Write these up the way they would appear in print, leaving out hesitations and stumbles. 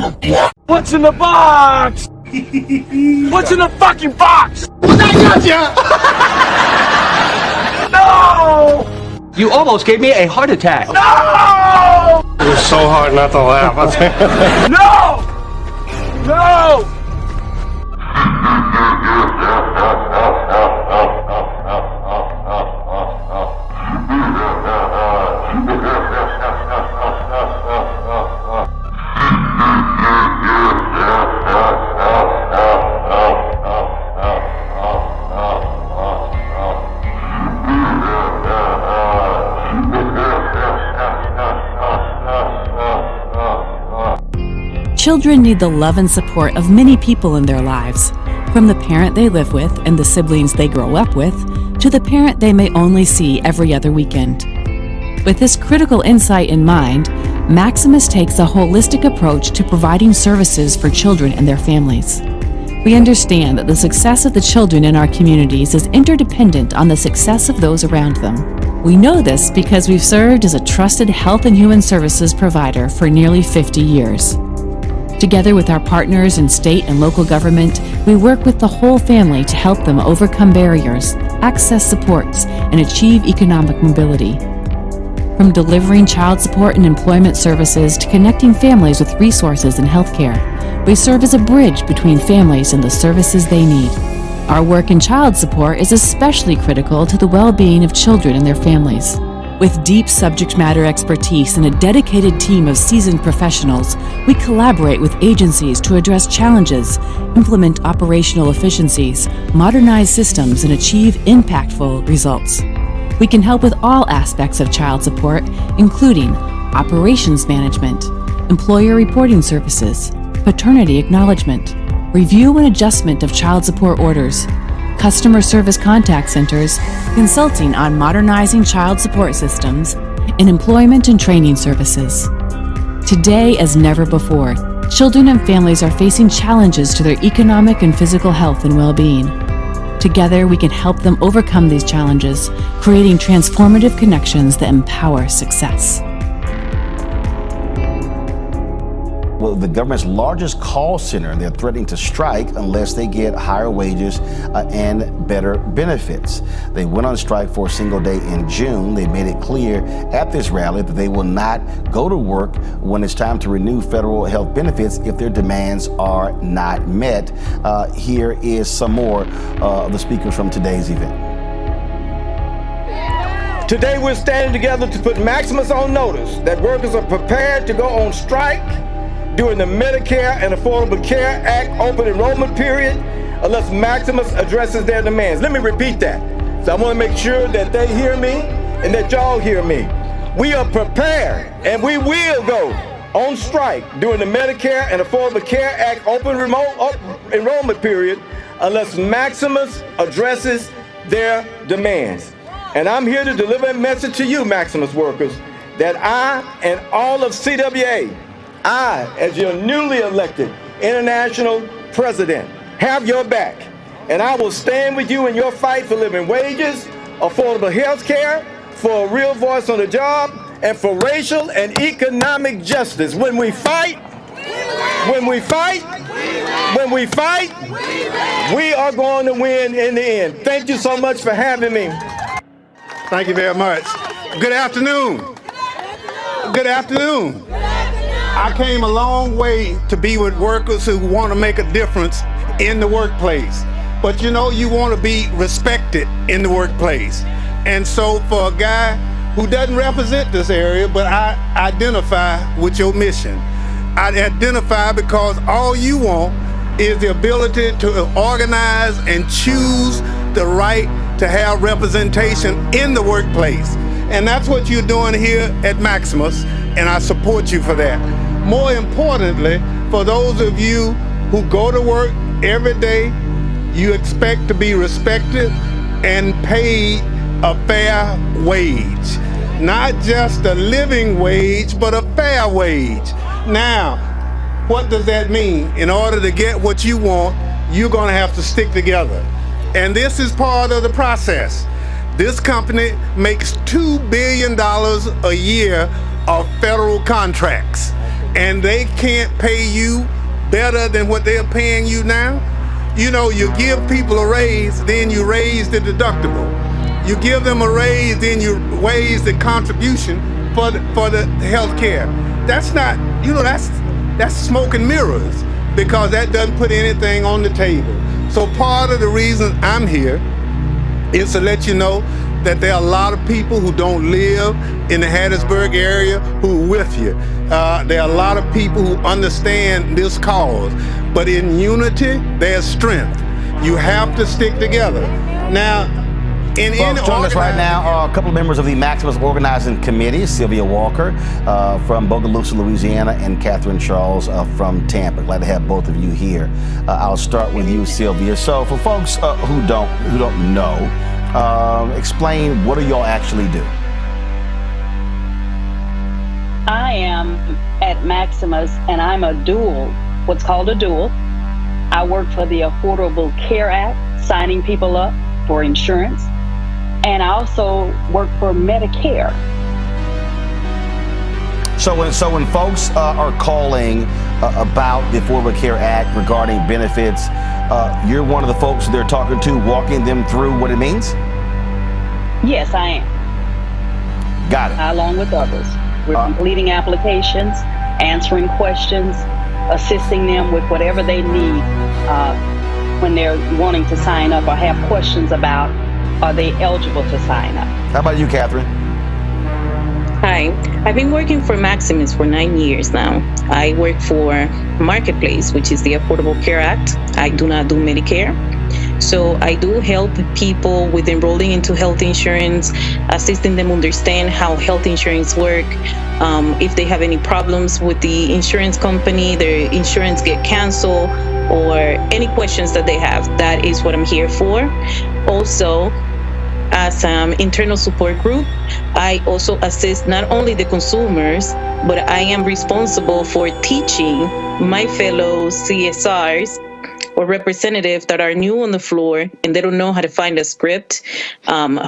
What's in the box? What's in the fucking box? I got No! You almost gave me a heart attack. No! you! It was so hard not to laugh. No! No! Children need the love and support of many people in their lives, from the parent they live with and the siblings they grow up with, to the parent they may only see every other weekend. With this critical insight in mind, Maximus takes a holistic approach to providing services for children and their families. We understand that the success of the children in our communities is interdependent on the success of those around them. We know this because we've served as a trusted health and human services provider for nearly 50 years. Together with our partners in state and local government, we work with the whole family to help them overcome barriers, access supports, and achieve economic mobility. From delivering child support and employment services to connecting families with resources and healthcare, we serve as a bridge between families and the services they need. Our work in child support is especially critical to the well-being of children and their families. With deep subject matter expertise and a dedicated team of seasoned professionals, we collaborate with agencies to address challenges, implement operational efficiencies, modernize systems, and achieve impactful results. We can help with all aspects of child support, including operations management, employer reporting services, paternity acknowledgement, review and adjustment of child support orders, customer service contact centers, consulting on modernizing child support systems, and employment and training services. Today, as never before, children and families are facing challenges to their economic and physical health and well-being. Together, we can help them overcome these challenges, creating transformative connections that empower success. Well, the government's largest call center, they're threatening to strike unless they get higher wages and better benefits. They went on strike for a single day in June. They made it clear at this rally that they will not go to work when it's time to renew federal health benefits if their demands are not met. Here is some more of the speakers from today's event. Today we're standing together to put Maximus on notice that workers are prepared to go on strike during the Medicare and Affordable Care Act open enrollment period unless Maximus addresses their demands. Let me repeat that. So I want to make sure that they hear me and that y'all hear me. We are prepared and we will go on strike during the Medicare and Affordable Care Act open enrollment period unless Maximus addresses their demands. And I'm here to deliver a message to you, Maximus workers, that I and all of CWA, I, as your newly elected international president, have your back, and I will stand with you in your fight for living wages, affordable health care, for a real voice on the job, and for racial and economic justice. When we fight, we are going to win in the end. Thank you so much for having me. Thank you very much. Good afternoon. Good afternoon. I came a long way to be with workers who want to make a difference in the workplace. But you know, you want to be respected in the workplace. And so for a guy who doesn't represent this area, but I identify with your mission. I identify because all you want is the ability to organize and choose the right to have representation in the workplace. And that's what you're doing here at Maximus, and I support you for that. More importantly, for those of you who go to work every day, you expect to be respected and paid a fair wage. Not just a living wage, but a fair wage. Now, what does that mean? In order to get what you want, you're gonna have to stick together. And this is part of the process. This company makes $2 billion a year of federal contracts. and they can't pay you better than what they're paying you now. You know, you give people a raise, then you raise the deductible. You give them a raise, then you raise the contribution for the health care. That's not, you know, that's smoke and mirrors, because that doesn't put anything on the table. So part of the reason I'm here is to let you know that there are a lot of people who don't live in the Hattiesburg area who are with you. There are a lot of people who understand this cause, but in unity, there's strength. You have to stick together. Now, Folks, joining us right now are a couple of members of the Maximus Organizing Committee, Sylvia Walker from Bogalusa, Louisiana, and Catherine Charles from Tampa. Glad to have both of you here. I'll start with you, Sylvia. So for folks who don't know, explain, what do y'all actually do? I am at Maximus, and I'm a dual, what's called a dual. I work for the Affordable Care Act, signing people up for insurance. And I also work for Medicare. So when folks are calling about the Affordable Care Act regarding benefits, you're one of the folks they're talking to, walking them through what it means? Yes, I am. Got it. Along with others. We're completing applications, answering questions, assisting them with whatever they need when they're wanting to sign up or have questions about, are they eligible to sign up? How about you, Catherine? Hi, I've been working for Maximus for 9 years now. I work for Marketplace, which is the Affordable Care Act. I do not do Medicare. So I do help people with enrolling into health insurance, assisting them understand how health insurance work. If they have any problems with the insurance company, their insurance get canceled, or any questions that they have, that is what I'm here for. Also, as an internal support group, I also assist not only the consumers, but I am responsible for teaching my fellow CSRs or representatives that are new on the floor and they don't know how to find a script,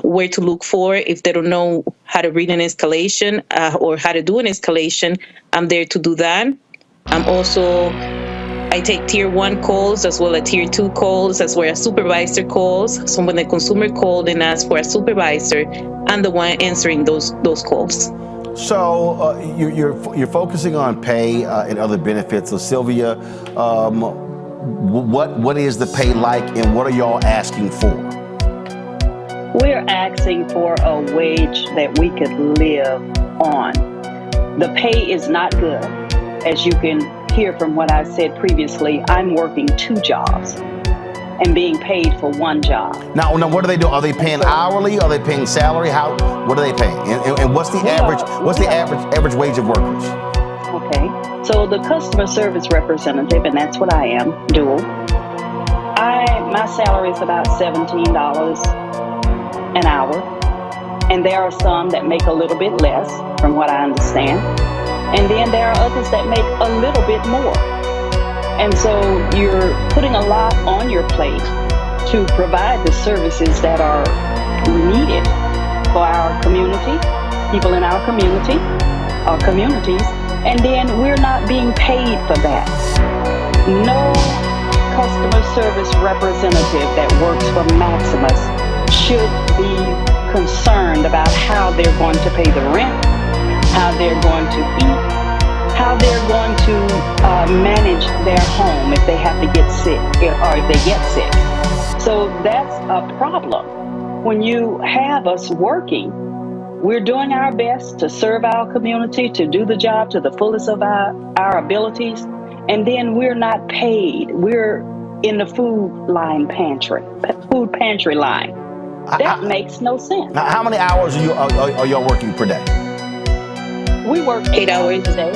where to look for. If they don't know how to read an escalation or how to do an escalation, I'm there to do that. I take tier 1 calls as well as tier 2 calls, as well as supervisor calls. So when the consumer called and asked for a supervisor, I'm the one answering those calls. So you're focusing on pay and other benefits. So Sylvia, what is the pay like, and what are y'all asking for? We're asking for a wage that we could live on. The pay is not good. As you can hear from what I said previously, I'm working 2 jobs and being paid for 1 job. Now, what do they do? Are they paying hourly? Are they paying salary? What are they paying? And what's the average wage of workers? Okay, so the customer service representative, and that's what I am, dual. My salary is about $17 an hour, and there are some that make a little bit less, from what I understand. And then there are others that make a little bit more. And so you're putting a lot on your plate to provide the services that are needed for our community, people in our community, our communities, and then we're not being paid for that. No customer service representative that works for Maximus should be concerned about how they're going to pay the rent, how they're going to eat, how they're going to manage their home if they have to get sick or if they get sick. So that's a problem. When you have us working, we're doing our best to serve our community, to do the job to the fullest of our abilities, and then we're not paid. We're in the food pantry line. That makes no sense. Now, how many hours are y'all working per day? We work 8 hours a day.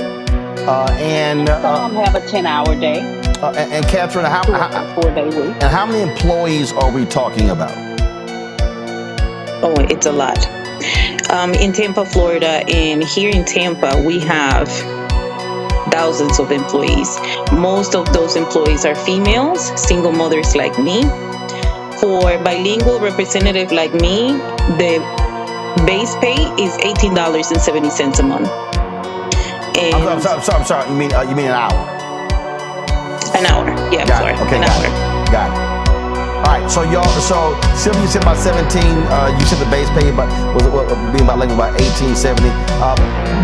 Some have a 10-hour day. And Catherine, how 4-day week. And how many employees are we talking about? Oh, it's a lot. In Tampa, Florida, and here in Tampa, we have thousands of employees. Most of those employees are females, single mothers like me. For bilingual representative like me, the base pay is $18.70 a month. And I'm sorry. You mean an hour? An hour. Yeah, Got sorry. it. Okay, an got hour. it. Got it. All right, so Sylvia, you said about 17. You said the base pay being about 1870.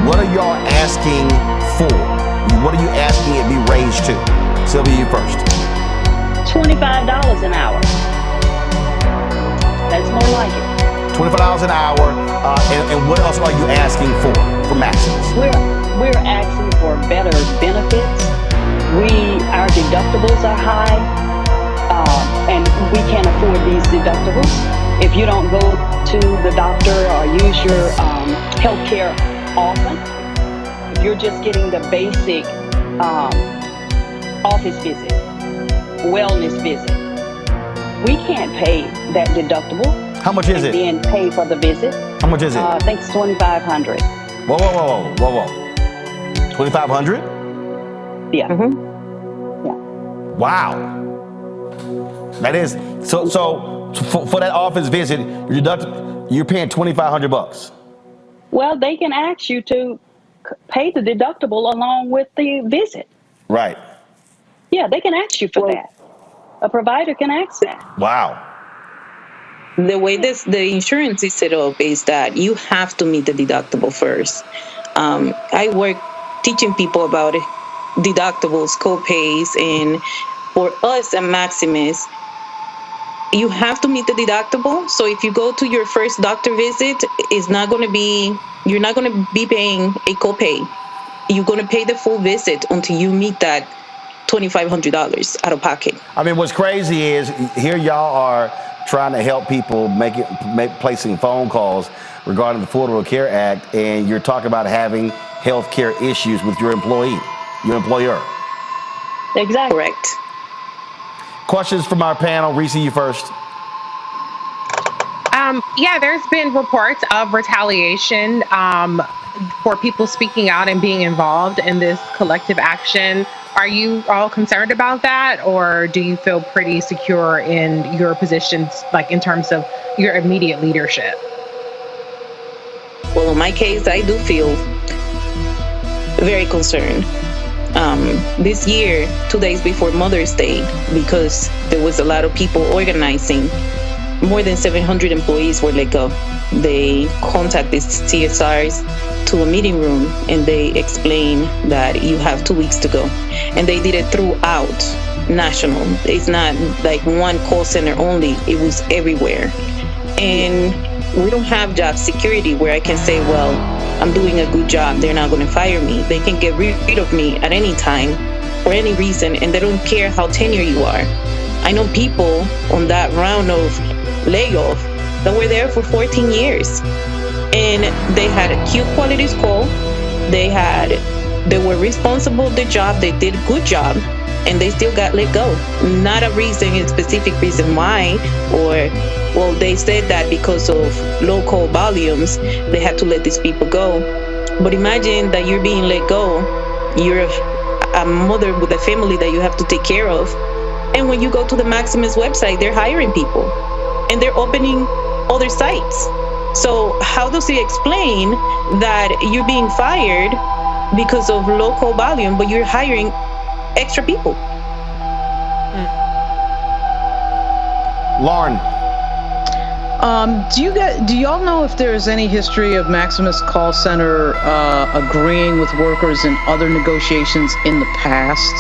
What are y'all asking for? What are you asking it be raised to? Sylvia, you first. $25 an hour. That's more like it. $25 an hour. And what else are you asking for Maximus? We're asking for better benefits. Our deductibles are high, and we can't afford these deductibles. If you don't go to the doctor or use your health care often, if you're just getting the basic office visit, wellness visit, we can't pay that deductible. How much is it? And then pay for the visit. How much is it? I think it's $2,500. Whoa. 2,500? Yeah. Mm-hmm. Yeah. Wow. That is so for that office visit, you're paying $2,500. Well, they can ask you to pay the deductible along with the visit. Right. Yeah, they can ask you for that. A provider can ask that. Wow. The way the insurance is set up is that you have to meet the deductible first. I work teaching people about deductibles, co-pays, and for us at Maximus, you have to meet the deductible. So if you go to your first doctor visit, you're not going to be paying a co-pay. You're going to pay the full visit until you meet that $2,500 out of pocket. I mean, what's crazy is here y'all are trying to help people placing phone calls regarding the Affordable Care Act, and you're talking about having health care issues with your employer. Exactly. Correct. Questions from our panel. Reese, you first. Yeah, there's been reports of retaliation for people speaking out and being involved in this collective action. Are you all concerned about that, or do you feel pretty secure in your positions, like in terms of your immediate leadership? Well, in my case, I do feel very concerned. This year, 2 days before Mother's Day, because there was a lot of people organizing, more than 700 employees were let go. They contacted CSRs to a meeting room and they explained that you have 2 weeks to go. And they did it throughout national. It's not like one call center only, it was everywhere. And we don't have job security where I can say, well, I'm doing a good job, they're not going to fire me. They can get rid of me at any time for any reason, and they don't care how tenured you are. I know people on that round of layoff that were there for 14 years, and they had a cute quality score. They were responsible of their job. They did a good job, and they still got let go. Not a specific reason why, or well, they said that because of local volumes, they had to let these people go. But imagine that you're being let go. You're a mother with a family that you have to take care of. And when you go to the Maximus website, they're hiring people and they're opening other sites. So how does he explain that you're being fired because of local volume, but you're hiring extra people? Lauren. Do y'all know if there's any history of Maximus call center agreeing with workers in other negotiations in the past?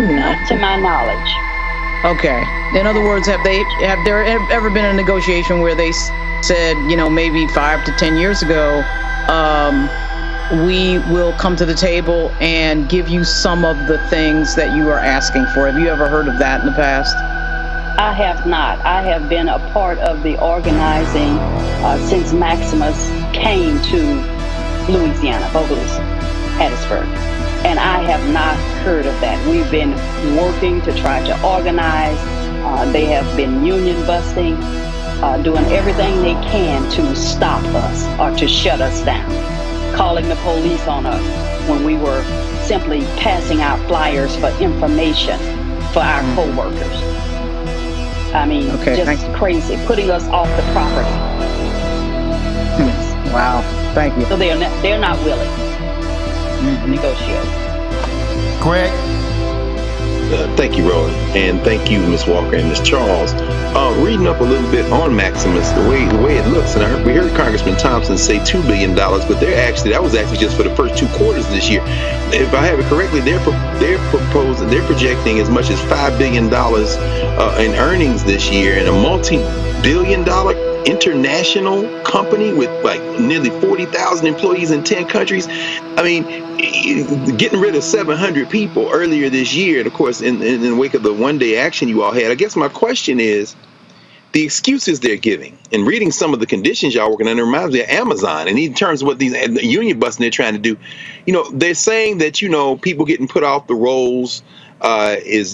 Not to my knowledge. Okay. In other words, have there ever been a negotiation where they said, maybe 5 to 10 years ago, we will come to the table and give you some of the things that you are asking for? Have you ever heard of that in the past? I have not. I have been a part of the organizing since Maximus came to Louisiana, Vaucluse, Hattiesburg. And I have not heard of that. We've been working to try to organize. They have been union busting, doing everything they can to stop us or to shut us down, calling the police on us when we were simply passing out flyers for information for our co-workers. I mean, just crazy, putting us off the property. Wow. Thank you. So they're not willing to negotiate. Greg? Thank you, Roland, and thank you, Ms. Walker and Ms. Charles. Reading up a little bit on Maximus, the way it looks, and we heard Congressman Thompson say $2 billion, but that was actually just for the first 2 quarters of this year. If I have it correctly, they're projecting as much as $5 billion in earnings this year, and a multi-billion-dollar international company with like nearly 40,000 employees in 10 countries. I mean, getting rid of 700 people earlier this year, and of course, in the wake of the one-day action you all had. I guess my question is, the excuses they're giving, and reading some of the conditions y'all working under reminds me of Amazon. And in terms of what these union busting they're trying to do, they're saying that, people getting put off the rolls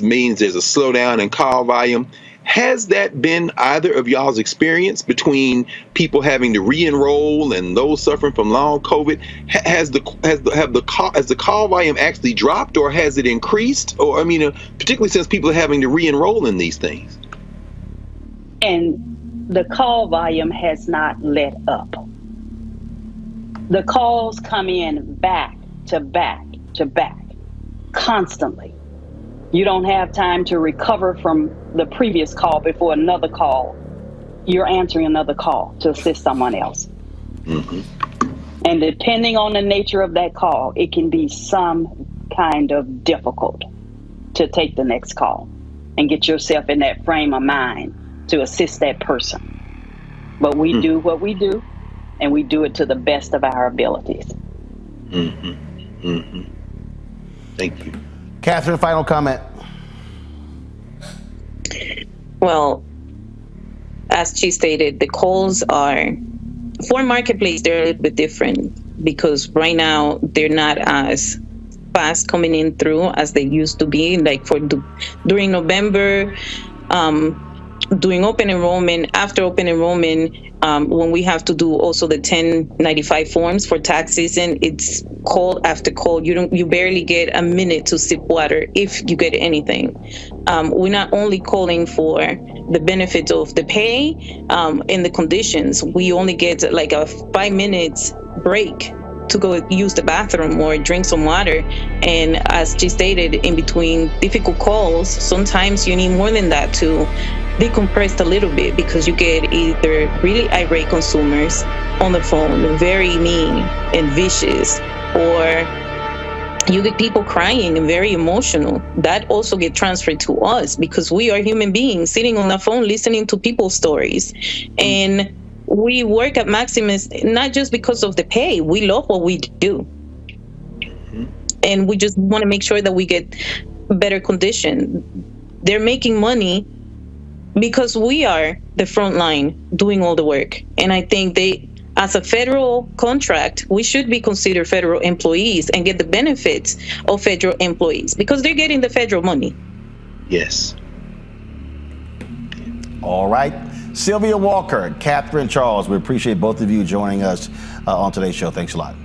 means there's a slowdown in call volume. Has that been either of y'all's experience between people having to re-enroll and those suffering from long COVID? Has the call volume actually dropped, or has it increased? Or particularly since people are having to re-enroll in these things. And the call volume has not let up. The calls come in back to back to back, constantly. You don't have time to recover from the previous call before another call. You're answering another call to assist someone else. Mm-hmm. And depending on the nature of that call, it can be some kind of difficult to take the next call and get yourself in that frame of mind to assist that person. But we do what we do, and we do it to the best of our abilities. Mm-hmm. Mm-hmm. Thank you. Catherine, final comment. Well, as she stated, the calls are, for Marketplace, they're a little bit different because right now they're not as fast coming in through as they used to be. Like during November, doing open enrollment, after open enrollment, when we have to do also the 1095 forms for tax season, it's call after call. You barely get a minute to sip water if you get anything. We're not only calling for the benefits of the pay and the conditions. We only get like a 5 minutes break to go use the bathroom or drink some water. And as she stated, in between difficult calls, sometimes you need more than that to decompress a little bit, because you get either really irate consumers on the phone, very mean and vicious, or you get people crying and very emotional. That also get transferred to us because we are human beings sitting on the phone listening to people's stories. And we work at Maximus not just because of the pay. We love what we do. And we just want to make sure that we get better condition. They're making money because we are the front line doing all the work. And I think as a federal contract, we should be considered federal employees and get the benefits of federal employees because they're getting the federal money. Yes. All right. Sylvia Walker, Catherine Charles, we appreciate both of you joining us on today's show. Thanks a lot.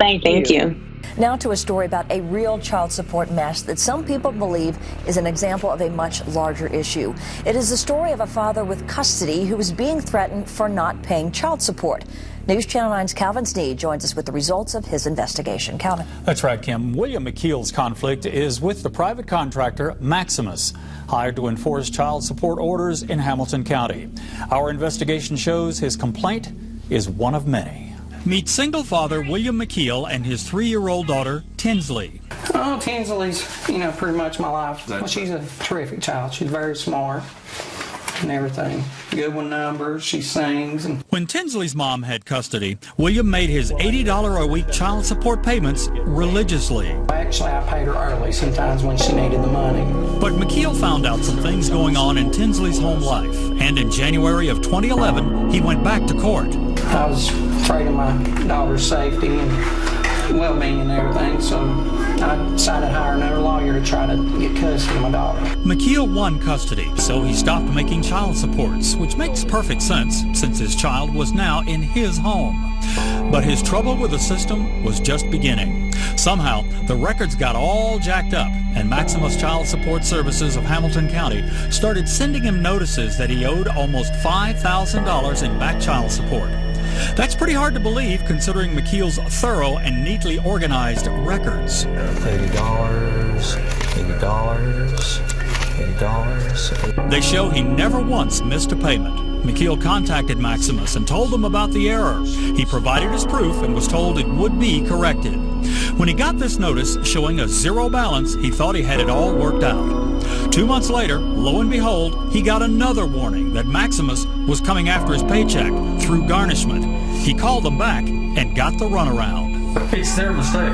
Thank you. Now to a story about a real child support mess that some people believe is an example of a much larger issue. It is the story of a father with custody who is being threatened for not paying child support. News Channel 9's Calvin Sneed joins us with the results of his investigation. Calvin. That's right, Kim. William McKeel's conflict is with the private contractor Maximus, hired to enforce child support orders in Hamilton County. Our investigation shows his complaint is one of many. Meet single father William McKeel and his 3-year-old daughter, Tinsley. Oh, Tinsley's, pretty much my life. Well, she's a terrific child. She's very smart and everything. Good with numbers. She sings. When Tinsley's mom had custody, William made his $80 a week child support payments religiously. Actually, I paid her early sometimes when she needed the money. But McKeel found out some things going on in Tinsley's home life. And in January of 2011, he went back to court. I was afraid of my daughter's safety and well-being and everything, so I decided to hire another lawyer to try to get custody of my daughter. McKeel won custody, so he stopped making child supports, which makes perfect sense since his child was now in his home. But his trouble with the system was just beginning. Somehow, the records got all jacked up, and Maximus Child Support Services of Hamilton County started sending him notices that he owed almost $5,000 in back child support. That's pretty hard to believe considering McKeel's thorough and neatly organized records. $80, $80. They show he never once missed a payment. McKeel contacted Maximus and told them about the error. He provided his proof and was told it would be corrected. When he got this notice showing a zero balance, he thought he had it all worked out. 2 months later, lo and behold, he got another warning that Maximus was coming after his paycheck through garnishment. He called them back and got the runaround. It's their mistake.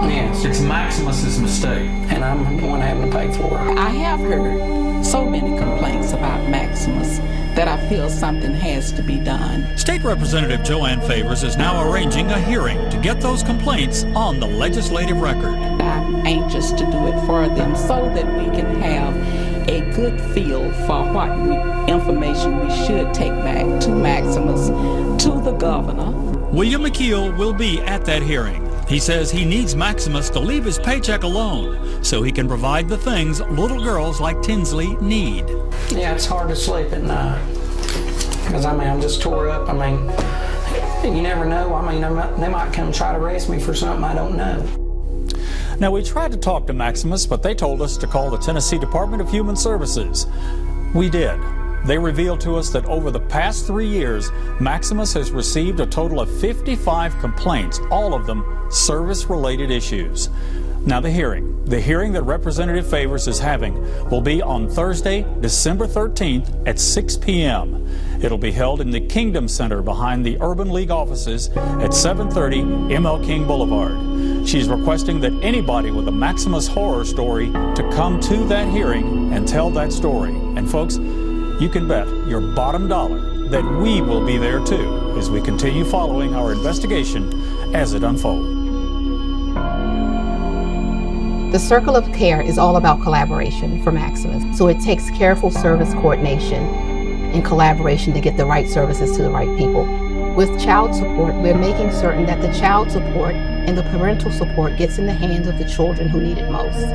Yes. It's Maximus's mistake. And I'm the one having to pay for it. I have heard so many complaints about Maximus that I feel something has to be done. State Representative Joanne Favors is now arranging a hearing to get those complaints on the legislative record. I'm anxious to do it for them so that we can have a good feel for what information we should take back to Maximus, to the governor. William McKeel will be at that hearing. He says he needs Maximus to leave his paycheck alone so he can provide the things little girls like Tinsley need. Yeah, it's hard to sleep at night. Because, I'm just tore up. You never know. They might come try to arrest me for something I don't know. Now, we tried to talk to Maximus, but they told us to call the Tennessee Department of Human Services. We did. They revealed to us that over the past 3 years, Maximus has received a total of 55 complaints, all of them service-related issues. Now the hearing that Representative Favors is having will be on Thursday, December 13th at 6 p.m. It'll be held in the Kingdom Center behind the Urban League offices at 730 ML King Boulevard. She's requesting that anybody with a Maximus horror story to come to that hearing and tell that story. And folks, you can bet your bottom dollar that we will be there too as we continue following our investigation as it unfolds. The Circle of Care is all about collaboration for Maximus. So it takes careful service coordination and collaboration to get the right services to the right people. With child support, we're making certain that the child support and the parental support gets in the hands of the children who need it most.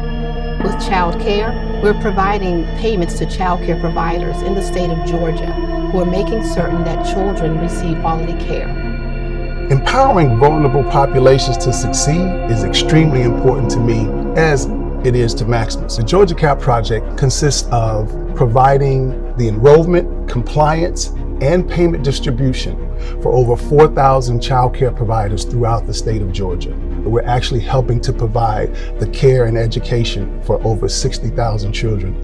With child care, we're providing payments to child care providers in the state of Georgia who are making certain that children receive quality care. Empowering vulnerable populations to succeed is extremely important to me, as it is to Maximus. The Georgia CAP project consists of providing the enrollment, compliance, and payment distribution for over 4,000 child care providers throughout the state of Georgia. We're actually helping to provide the care and education for over 60,000 children.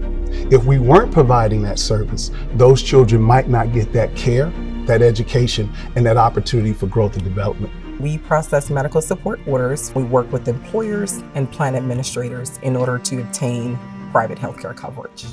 If we weren't providing that service, those children might not get that care, that education, and that opportunity for growth and development. We process medical support orders. We work with employers and plan administrators in order to obtain private healthcare coverage.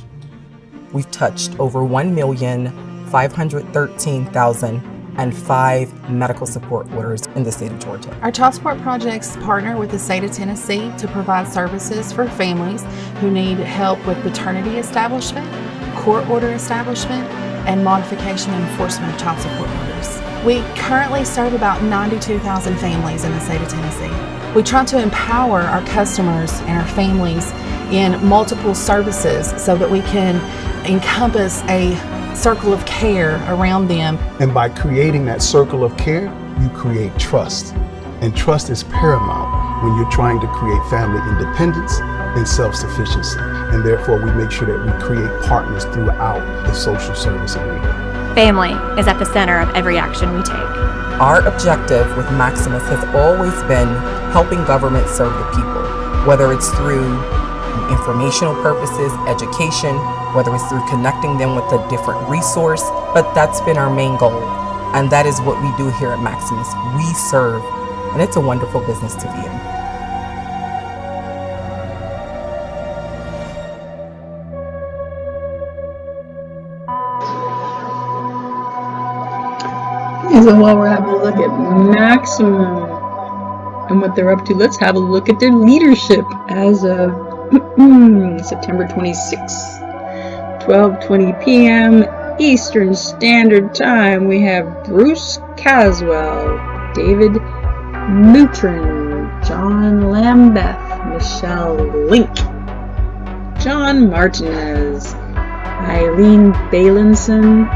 We've touched over 1,513,005 medical support orders in the state of Georgia. Our child support projects partner with the state of Tennessee to provide services for families who need help with paternity establishment, court order establishment, and modification and enforcement of child support orders. We currently serve about 92,000 families in the state of Tennessee. We try to empower our customers and our families in multiple services so that we can encompass a circle of care around them. And by creating that circle of care, you create trust. And trust is paramount when you're trying to create family independence and self-sufficiency. And therefore, we make sure that we create partners throughout the social service arena. Family is at the center of every action we take. Our objective with Maximus has always been helping government serve the people, whether it's through informational purposes, education, whether it's through connecting them with a different resource, but that's been our main goal. And that is what we do here at Maximus. We serve, and it's a wonderful business to be in. So while we're having a look at Maximum and what they're up to, let's have a look at their leadership as of September 26th, 12:20 p.m. Eastern Standard Time. We have Bruce Caswell, David Moutron, John Lambeth, Michelle Link, John Martinez, Eileen Balinson,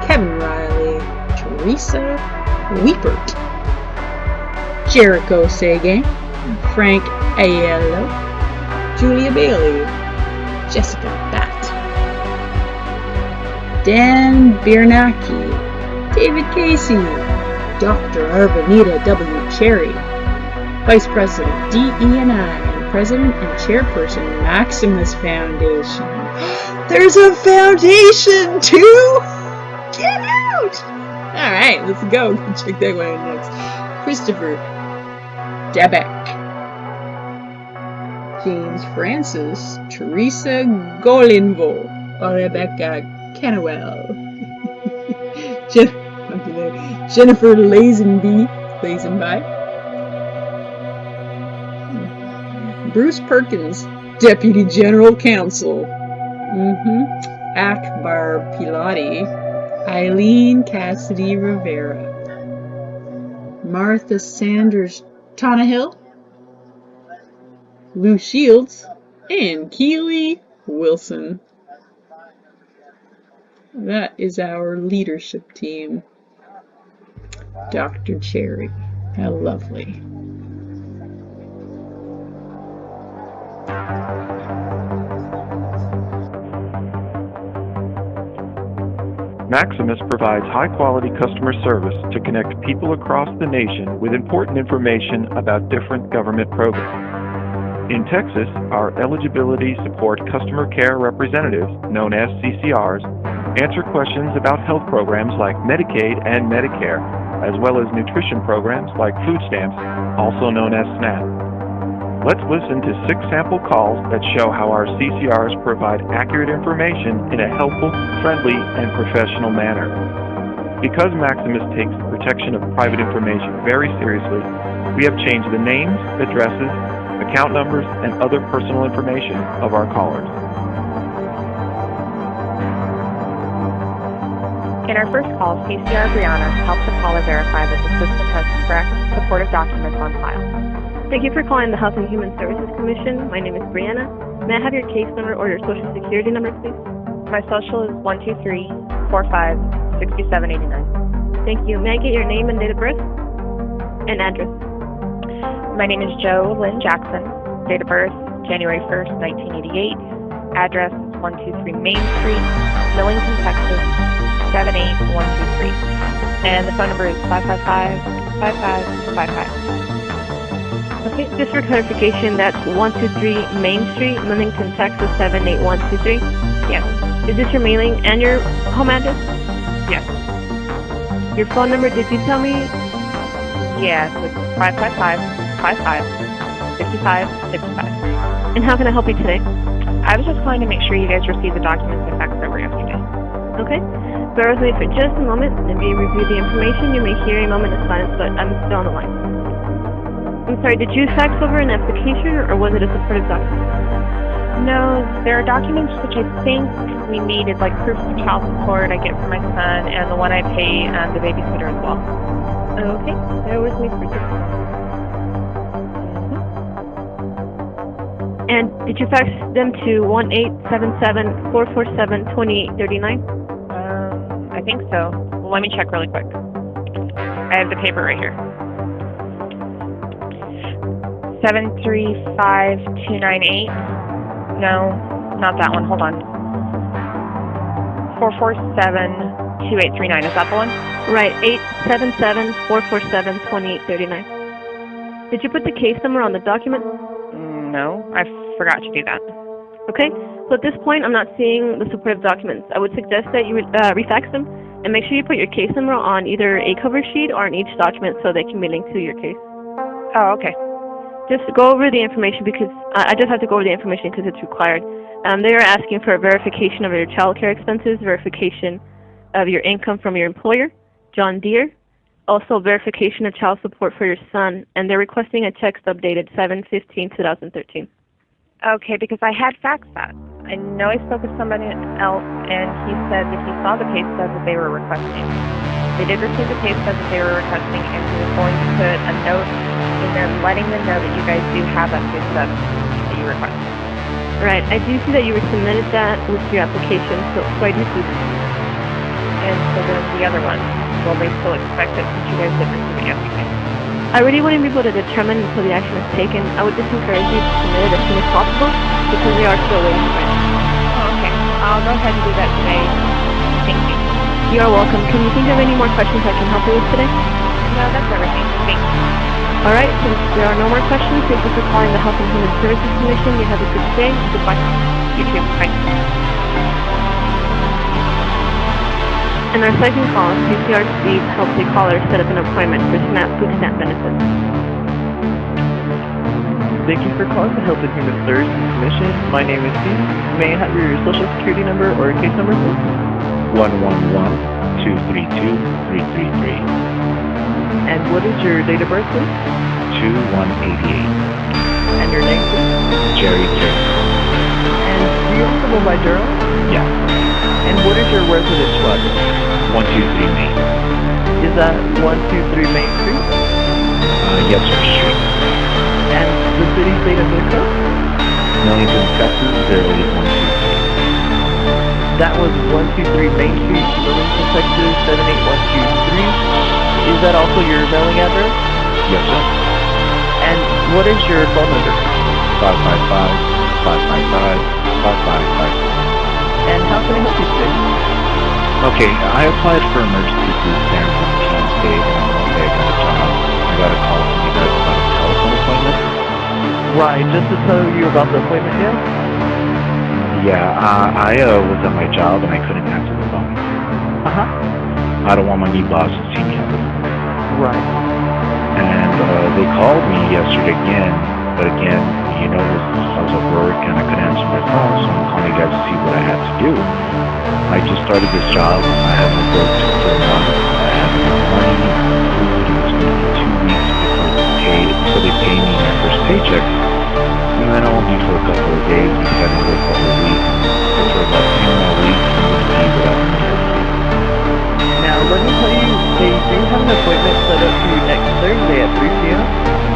Kevin Riley, Teresa Weepert, Jericho Sagan, Frank Aiello, Julia Bailey, Jessica Batt, Dan Biernacki, David Casey, Dr. Arvanita W. Cherry, Vice President DE&I, and President and Chairperson Maximus Foundation. There's a foundation too! Get out! Alright, let's go. Check that one out next. Christopher Debeck, James Francis, Teresa Golinvo, Rebecca Kennewell, Jennifer Lazenby, Bruce Perkins, Deputy General Counsel, Akbar Pilati, Eileen Cassidy Rivera, Martha Sanders Tannehill, Lou Shields, and Keely Wilson. That is our leadership team. Dr. Cherry. How lovely. Maximus provides high-quality customer service to connect people across the nation with important information about different government programs. In Texas, our eligibility support customer care representatives, known as CCRs, answer questions about health programs like Medicaid and Medicare, as well as nutrition programs like food stamps, also known as SNAP. Let's listen to 6 sample calls that show how our CCRs provide accurate information in a helpful, friendly, and professional manner. Because Maximus takes the protection of private information very seriously, we have changed the names, addresses, account numbers, and other personal information of our callers. In our first call, CCR Brianna helps the caller verify that the system has correct supportive documents on file. Thank you for calling the Health and Human Services Commission. My name is Brianna. May I have your case number or your social security number, please? My social is 123456789. Thank you. May I get your name and date of birth? And address? My name is Jo Lynn Jackson. Date of birth, January 1st, 1988. Address is 123 Main Street, Millington, Texas, 78123. And the phone number is 555-5555. Okay, just for clarification, that's 123 Main Street, Millington, Texas, 78123. Yes. Is this your mailing and your home address? Yes. Your phone number, did you tell me? Yes, it's 555-55-6565. And how can I help you today? I was just calling to make sure you guys received the documents I faxed over yesterday. Okay. Bear with me for just a moment. Let me review the information. You may hear a moment of silence, but I'm still on the line. I'm sorry, did you fax over an application or was it a supportive document? No, there are documents which I think we needed, like proof of child support I get from my son and the one I pay the babysitter as well. Okay, bear with me for just a moment. And did you fax them to 1-877-447-2839? I think so. Well, let me check really quick. I have the paper right here. 735298. No, not that one. Hold on. 447-2839. Is that the one? Right. 877-447-2839. Did you put the case number on the document? No, I forgot to do that. Okay. So at this point, I'm not seeing the supportive documents. I would suggest that you refax them and make sure you put your case number on either a cover sheet or on each document so they can be linked to your case. Oh, okay. Just go over the information because I just have to go over the information because it's required. They are asking for a verification of your child care expenses, verification of your income from your employer, John Deere, also verification of child support for your son, and they're requesting a text updated 7/15/2013. Okay, because I had faxed that. I know I spoke with somebody else, and he said that he saw the pay stub that they were requesting. They did receive the pay stub that they were requesting, and he was going to put a note in there letting them know that you guys do have that pay stub that you requested. Right, I do see that you submitted that with your application, so I do see that. And so then the other one. So will they still expect it since you guys did this to me yesterday? I really wouldn't be able to determine until the action is taken. I would just encourage you to submit it as soon as possible because they are still waiting for it. Oh, okay. I'll go ahead and do that today. Thank you. You are welcome. Can you think of any more questions I can help you with today? No, that's everything. Thanks. All right. Since there are no more questions, thank you for calling the Health and Human Services Commission. You have a good day. Goodbye. You too. Bye. In our second call, CCRC helps the caller set up an appointment for food stamp benefits. Thank you for calling the Health and Human Services Commission. My name is Steve. May I have your social security number or case number, please? 111-232-333. And what is your date of birth, please? 2188. And your name, please? Jerry King. And do you also go by Durham? Yes. And what is your residential address? 123 Main. Is that 123 Main Street? Yes, sir, street. And the city, state, and zip code? Millington, Texas, 08123. That was 123 Main Street, Millington, Texas, 78123. Is that also your mailing address? Yes, sir. And what is your phone number? 555-555-5555. And how can I help you today? Okay, I applied for emergency food stamps on Tuesday, and one day I got a job. I got a call from you guys about a telephone appointment. Right, just to tell you about the appointment, yeah? Yeah, I was at my job and I couldn't answer the phone. Uh-huh. I don't want my new boss to see me on the phone. Right. And they called me yesterday again, but again, you know, I was at work and I couldn't answer my phone, so I'm calling you guys to see what I had to do. I just started this job. I haven't worked for a month. I haven't got money, food, and it's going to be 2 weeks before they pay me my first paycheck. And then it won't be for a couple of days because I haven't worked for a week. For about 10 more weeks, I'm going to be without money. Now, let me tell you, they do have an appointment set up for you next Thursday at 3 p.m.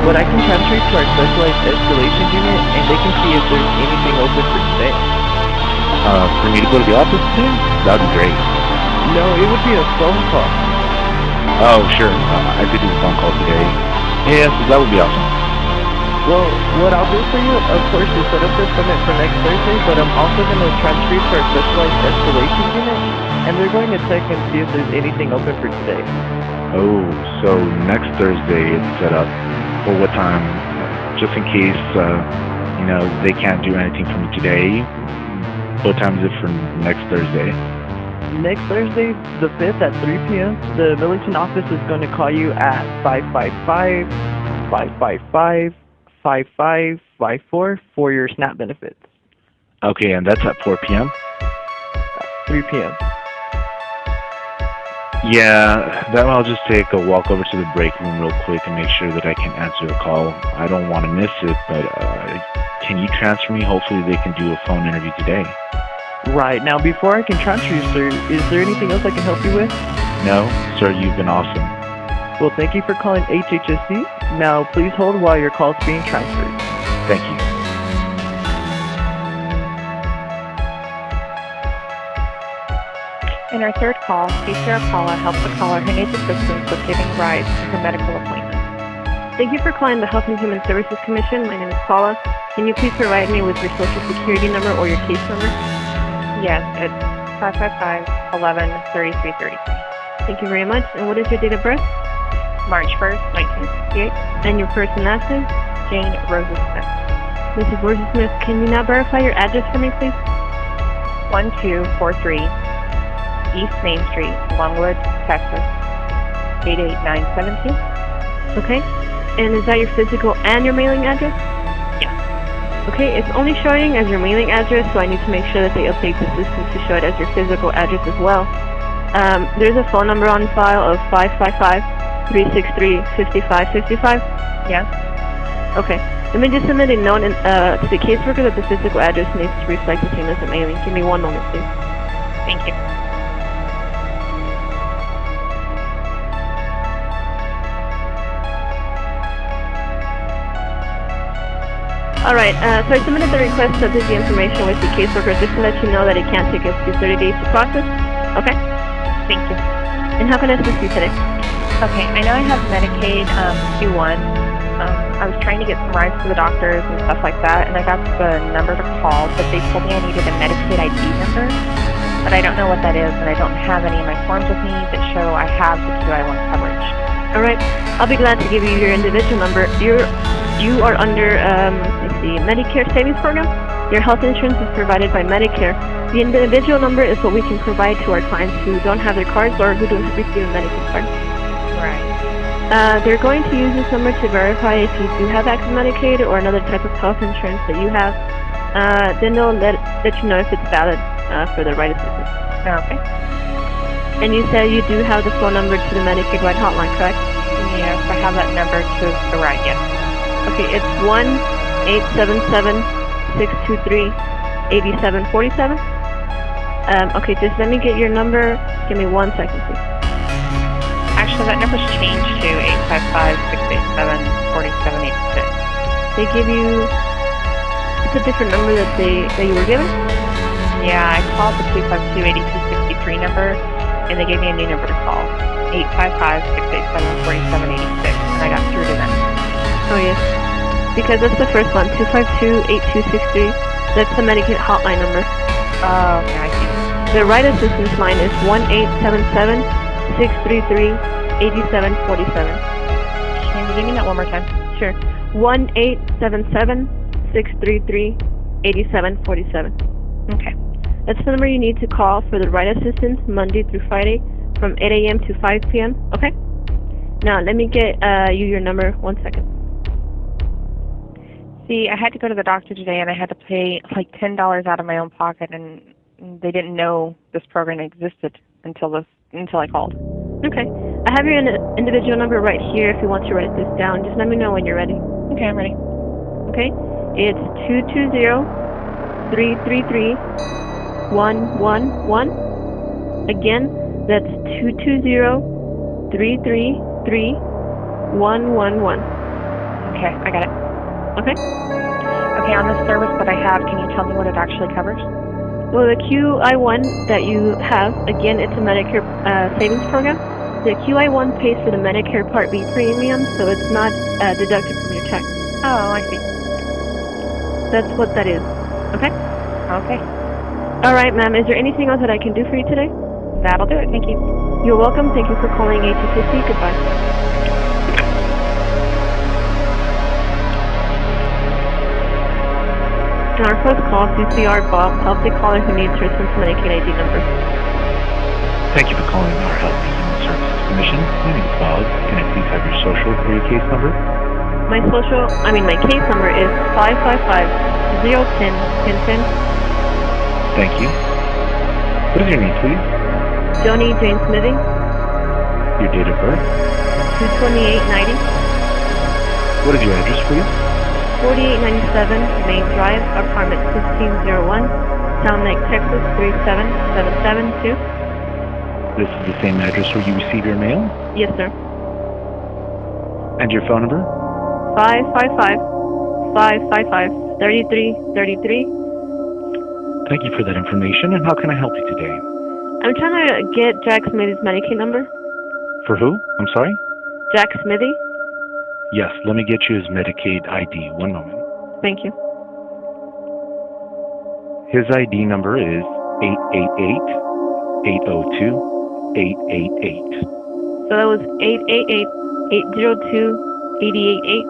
But I can transfer you to our specialized escalation unit, and they can see if there's anything open for today. For me to go to the office today? That would be great. No, it would be a phone call. Oh, sure. I could do a phone call today. Yes, that would be awesome. Well, what I'll do for you, of course, is set up the appointment for next Thursday, but I'm also going to transfer you to our specialized escalation unit, and they're going to check and see if there's anything open for today. Oh, so next Thursday it's set up. For what time? Just in case, you know, they can't do anything for me today. What time is it for next Thursday? Next Thursday, the 5th at 3 p.m., the Millington office is going to call you at 555-555-5554 for your SNAP benefits. Okay, and that's at 4 p.m.? 3 p.m. Yeah, then I'll just take a walk over to the break room real quick and make sure that I can answer the call. I don't want to miss it, but can you transfer me? Hopefully they can do a phone interview today. Right. Now, before I can transfer you, sir, is there anything else I can help you with? No, sir, you've been awesome. Well, thank you for calling HHSC. Now, please hold while your call is being transferred. Thank you. In our third call, CCR Paula helps the caller who needs assistance with getting rides to her medical appointment. Thank you for calling the Health and Human Services Commission. My name is Paula. Can you please provide me with your social security number or your case number? Yes, it's 555-11-3333. Thank you very much. And what is your date of birth? March 1st, 1968. And your first and last name? Jane Rosa Smith. Mrs. Rosa Smith, can you now verify your address for me, please? 1243 East Main Street, Longwood, Texas, 88972. Okay. And is that your physical and your mailing address? Yes. Okay, it's only showing as your mailing address, so I need to make sure that they update the system to show it as your physical address as well. There's a phone number on file of 555-363-5555. Yes. Okay. Let me just submit a note to the caseworker that the physical address needs to reflect the same as the mailing. Give me one moment, please. Thank you. All right, so I submitted the request to update the information with the caseworker just to let you know that it can take up to 30 days to process. Okay? Thank you. And how can I assist you today? Okay, I know I have Medicaid Q1. I was trying to get some rides to the doctors and stuff like that, and I got the number to call, but they told me I needed a Medicaid ID number, but I don't know what that is, and I don't have any of my forms with me that show I have the QI1 coverage. All right, I'll be glad to give you your individual number. You are under, let's see, Medicare Savings Program. Your health insurance is provided by Medicare. The individual number is what we can provide to our clients who don't have their cards or who don't receive a Medicaid card. Right. They're going to use this number to verify if you do have active Medicaid or another type of health insurance that you have. Then they'll let you know if it's valid for the right assistance. Okay. And you said you do have the phone number to the Medicaid Right Hotline, correct? Yes, I have that number to the right, yes. Okay, it's 1-877-623-8747. Okay, just let me get your number. Give me 1 second, please. Actually, that number's changed to 855-687-4786. They give you... It's a different number that you were given? Yeah, I called the 252-8263 number, and they gave me a new number to call. 855-687-4786, and I got through to them. Oh, yes. Because that's the first one, 252-8263. That's the Medicaid hotline number. Oh, okay, I see. The right assistance line is 1-877-633-8747. Can you give me that one more time? Sure. 1-877-633-8747. Okay. That's the number you need to call for the right assistance Monday through Friday from 8 a.m. to 5 p.m. Okay? Now, let me get you your number. 1 second. See, I had to go to the doctor today, and I had to pay like $10 out of my own pocket, and they didn't know this program existed until I called. Okay. I have your individual number right here if you want to write this down. Just let me know when you're ready. Okay, I'm ready. Okay? It's 220-333-111. Again, that's 220-333-111. Okay, I got it. Okay? Okay, on the service that I have, can you tell me what it actually covers? Well, the QI1 that you have, again, it's a Medicare savings program. The QI1 pays for the Medicare Part B premium, so it's not deducted from your check. Oh, I see. That's what that is. Okay? Okay. All right, ma'am. Is there anything else that I can do for you today? That'll do it. Thank you. You're welcome. Thank you for calling AT50. Goodbye. In our first call, CCR Bob helps a caller who needs her Social Medicaid ID number. Thank you for calling our Health and Human Services Commission. My name is Bob. Can I please have your social for your case number? My case number is 555-010-1010. Thank you. What is your name, please? Joni Jane Smithy. Your date of birth? 22890. What is your address, please? 4897 Main Drive, apartment 1501, Sound Lake, Texas 37772. This is the same address where you receive your mail? Yes, sir. And your phone number? 555-555-3333. Thank you for that information, and how can I help you today? I'm trying to get Jack Smithy's Medicaid number. For who? I'm sorry? Jack Smithy? Yes, let me get you his Medicaid ID. One moment. Thank you. His ID number is 888-802-888. So that was 888-802-888?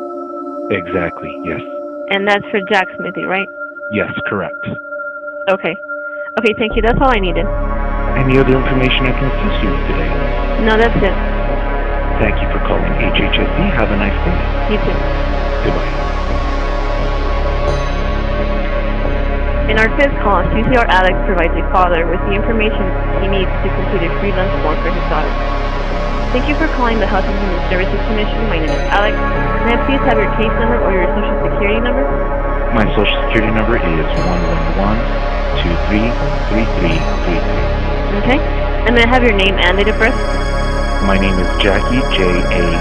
Exactly, yes. And that's for Jack Smithy, right? Yes, correct. Okay. Okay, thank you. That's all I needed. Any other information I can assist you with today? No, that's it. Thank you for calling HHSC. Have a nice day. You too. Goodbye. In our fifth call, CCR Alex provides a father with the information he needs to complete a freelance form for his daughter. Thank you for calling the Health and Human Services Commission. My name is Alex. May I please have your case number or your Social Security number? My Social Security number is 111-233333. Okay. And may I have your name and date of birth? My name is Jackie, Jacquue,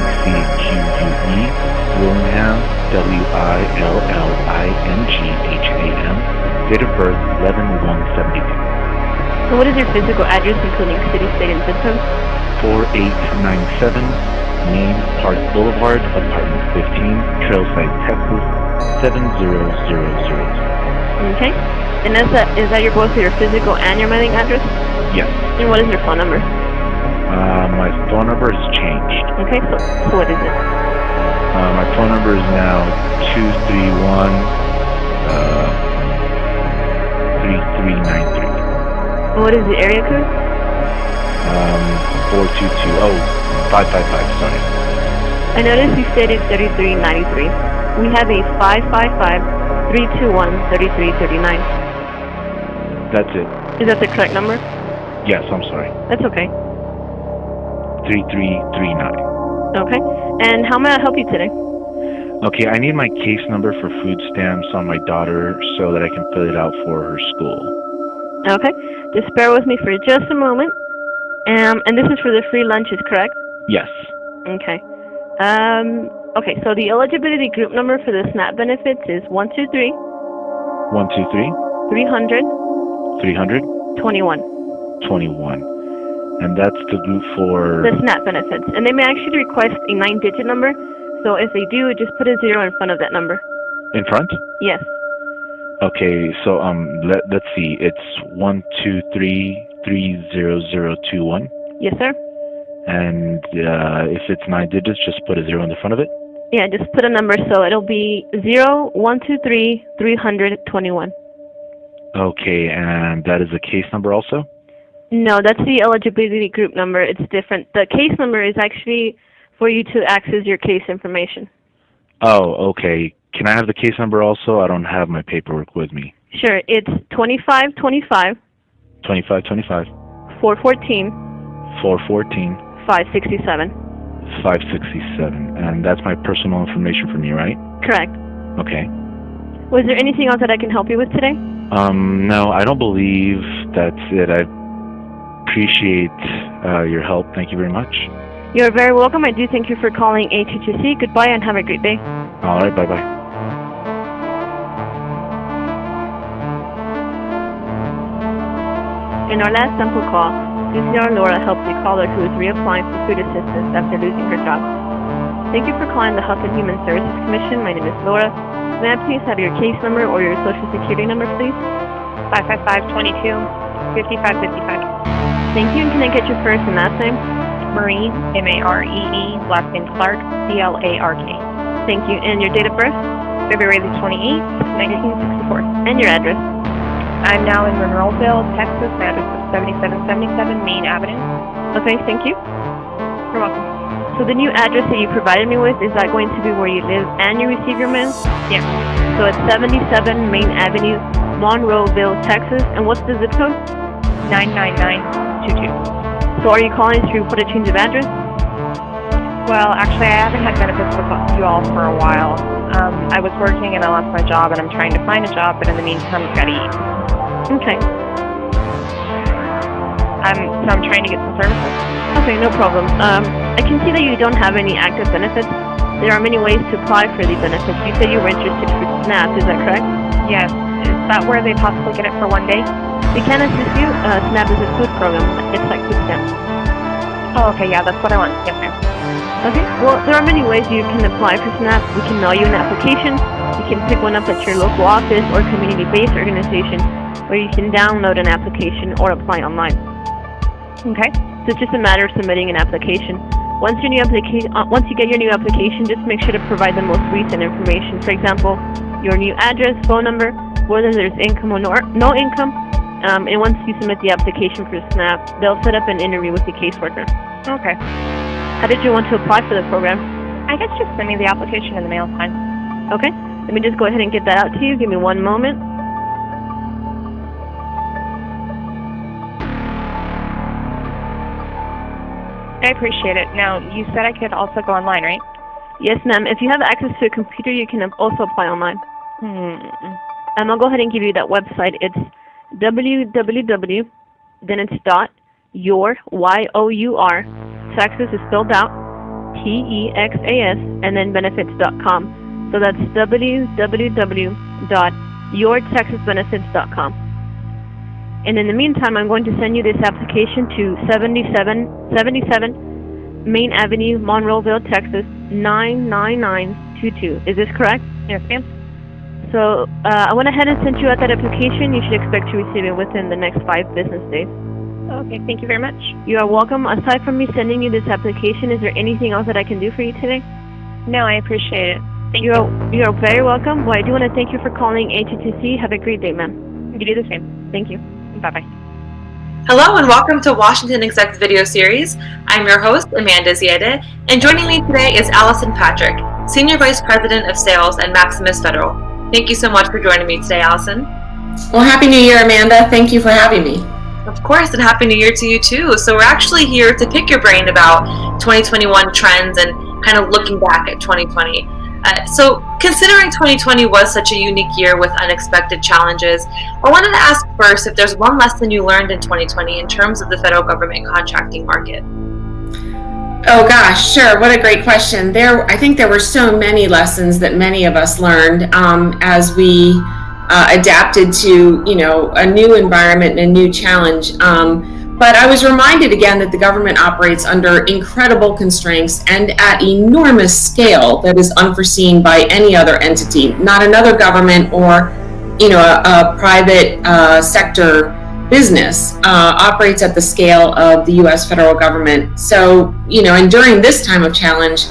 Willingham, Willingham, date of birth 11/1/72. So what is your physical address, including city, state, and zip code? 4897 Main Park Boulevard, Apartment 15, Trailside, Texas 70002. Okay. And is that your both your physical and your mailing address? Yes. And what is your phone number? My phone number has changed. Okay, so what is it? My phone number is now 231 3393. What is the area code? 422. Oh, 555. Sorry. I noticed you stated 3393. We have a 555-321-3339. That's it. Is that the correct number? Yes, I'm sorry. That's okay. 3339. Okay. And how may I help you today? Okay, I need my case number for food stamps on my daughter so that I can fill it out for her school. Okay. Just bear with me for just a moment. And this is for the free lunches, correct? Yes. Okay. Okay, so the eligibility group number for the SNAP benefits is 123 123 300 300 21. 21. And that's the group for... The SNAP benefits. And they may actually request a 9-digit number. So if they do, just put a 0 in front of that number. In front? Yes. Okay, so let's see. It's 123-30021. Yes, sir. And if it's 9 digits, just put a 0 in the front of it. Yeah, just put a number, so it'll be 0123 321. Okay, and that is a case number also? No, that's the eligibility group number. It's different. The case number is actually for you to access your case information. Oh, okay. Can I have the case number also? I don't have my paperwork with me. Sure, it's 2525 2525 414 414 567. 567. And that's my personal information from you, right? Correct. Okay. Was there anything else that I can help you with today? No, I don't believe that's it. I appreciate your help. Thank you very much. You're very welcome. I do thank you for calling HHC. Goodbye and have a great day. All right, bye-bye. In our last sample call, CCR Laura helped a caller who is reapplying for food assistance after losing her job. Thank you for calling the Health and Human Services Commission. My name is Laura. May I please have your case number or your social security number, please? 555-22-5555. Thank you, and can I get your first and last name? Marie, M-A-R-E-E, last name Clark, C-L-A-R-K. Thank you, and your date of birth? February the 28th, 1964. And your address? I'm now in Monroeville, Texas. My address is 7777 Main Avenue. Okay, thank you. You're welcome. So the new address that you provided me with, is that going to be where you live and you receive your mail? Yeah. So it's 77 Main Avenue, Monroeville, Texas. And what's the zip code? 99922. So are you calling to report a change of address? Well, actually, I haven't had benefits with you all for a while. I was working and I lost my job, and I'm trying to find a job, but in the meantime, I've got to eat. Okay. So I'm trying to get some services. Okay, no problem. I can see that you don't have any active benefits. There are many ways to apply for the benefits. You said you were interested for SNAP, is that correct? Yes. Is that where they possibly get it for one day? We can assist you. SNAP is a food program. It's like food stamps. Oh, okay, yeah, that's what I want. Yes, ma'am. Okay, well, there are many ways you can apply for SNAP. We can mail you an application. You can pick one up at your local office or community-based organization, or you can download an application or apply online. Okay. So it's just a matter of submitting an application. Once you get your new application, just make sure to provide the most recent information. For example, your new address, phone number, whether there's income or no income. And once you submit the application for SNAP, they'll set up an interview with the caseworker. Okay. How did you want to apply for the program? I guess just send me the application in the mail. Fine. Okay. Let me just go ahead and get that out to you. Give me one moment. I appreciate it. Now, you said I could also go online, right? Yes, ma'am. If you have access to a computer, you can also apply online. I'll go ahead and give you that website. It's www, then it's .your, Y-O-U-R, Texas is spelled out, T-E-X-A-S, and then benefits.com. So that's www.yourtexasbenefits.com. And in the meantime, I'm going to send you this application to 77 Main Avenue, Monroeville, Texas, 99922. Is this correct? Yes, ma'am. So I went ahead and sent you out that application. You should expect to receive it within the next 5 business days. Okay, thank you very much. You are welcome. Aside from me sending you this application, is there anything else that I can do for you today? No, I appreciate it. Thank you. You're very welcome. Well, I do want to thank you for calling ATTC. Have a great day, ma'am. You do the same. Thank you. Bye-bye. Hello and welcome to Washington Exec's video series. I'm your host, Amanda Ziede, and joining me today is Allison Patrick, Senior Vice President of Sales at Maximus Federal. Thank you so much for joining me today, Allison. Well, Happy New Year, Amanda. Thank you for having me. Of course, and Happy New Year to you too. So we're actually here to pick your brain about 2021 trends and kind of looking back at 2020. So considering 2020 was such a unique year with unexpected challenges, I wanted to ask first if there's one lesson you learned in 2020 in terms of the federal government contracting market. Oh gosh, sure. What a great question. I think there were so many lessons that many of us learned as we adapted to, a new environment and a new challenge. But I was reminded again that the government operates under incredible constraints and at enormous scale that is unforeseen by any other entity. Not another government or, a private sector business operates at the scale of the U.S. federal government. So, and during this time of challenge,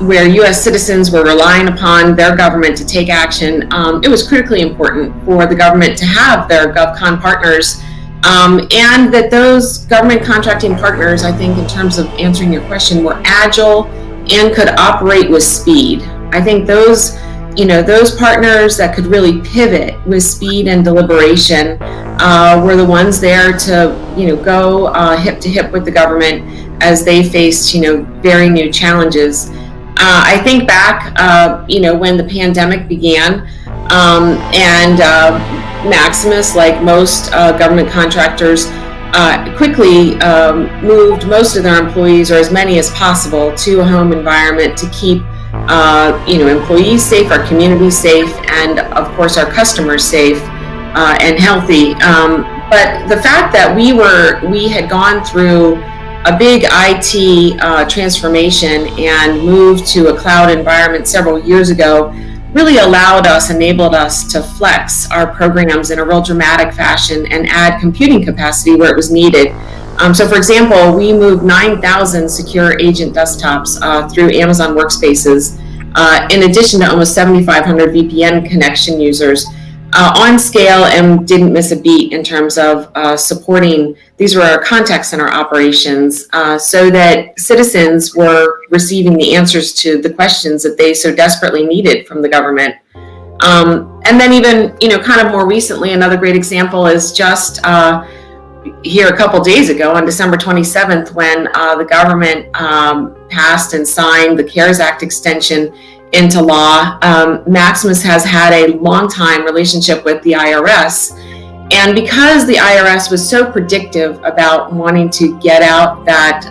where U.S. citizens were relying upon their government to take action, it was critically important for the government to have their GovCon partners. And that those government contracting partners, I think in terms of answering your question, were agile and could operate with speed. I think those partners that could really pivot with speed and deliberation were the ones there to, go hip to hip with the government as they faced, very new challenges. I think back, when the pandemic began, and Maximus, like most government contractors, quickly moved most of their employees, or as many as possible, to a home environment to keep employees safe, our community safe, and of course our customers safe and healthy. But the fact that we had gone through a big IT transformation and moved to a cloud environment several years ago really enabled us to flex our programs in a real dramatic fashion and add computing capacity where it was needed. So for example, we moved 9,000 secure agent desktops through Amazon Workspaces, in addition to almost 7,500 VPN connection users on scale, and didn't miss a beat in terms of supporting. These were our contact center operations, so that citizens were receiving the answers to the questions that they so desperately needed from the government. And then even, kind of more recently, another great example is just here a couple days ago on December 27th, when the government passed and signed the CARES Act extension into law. Maximus has had a long-time relationship with the IRS. And because the IRS was so predictive about wanting to get out that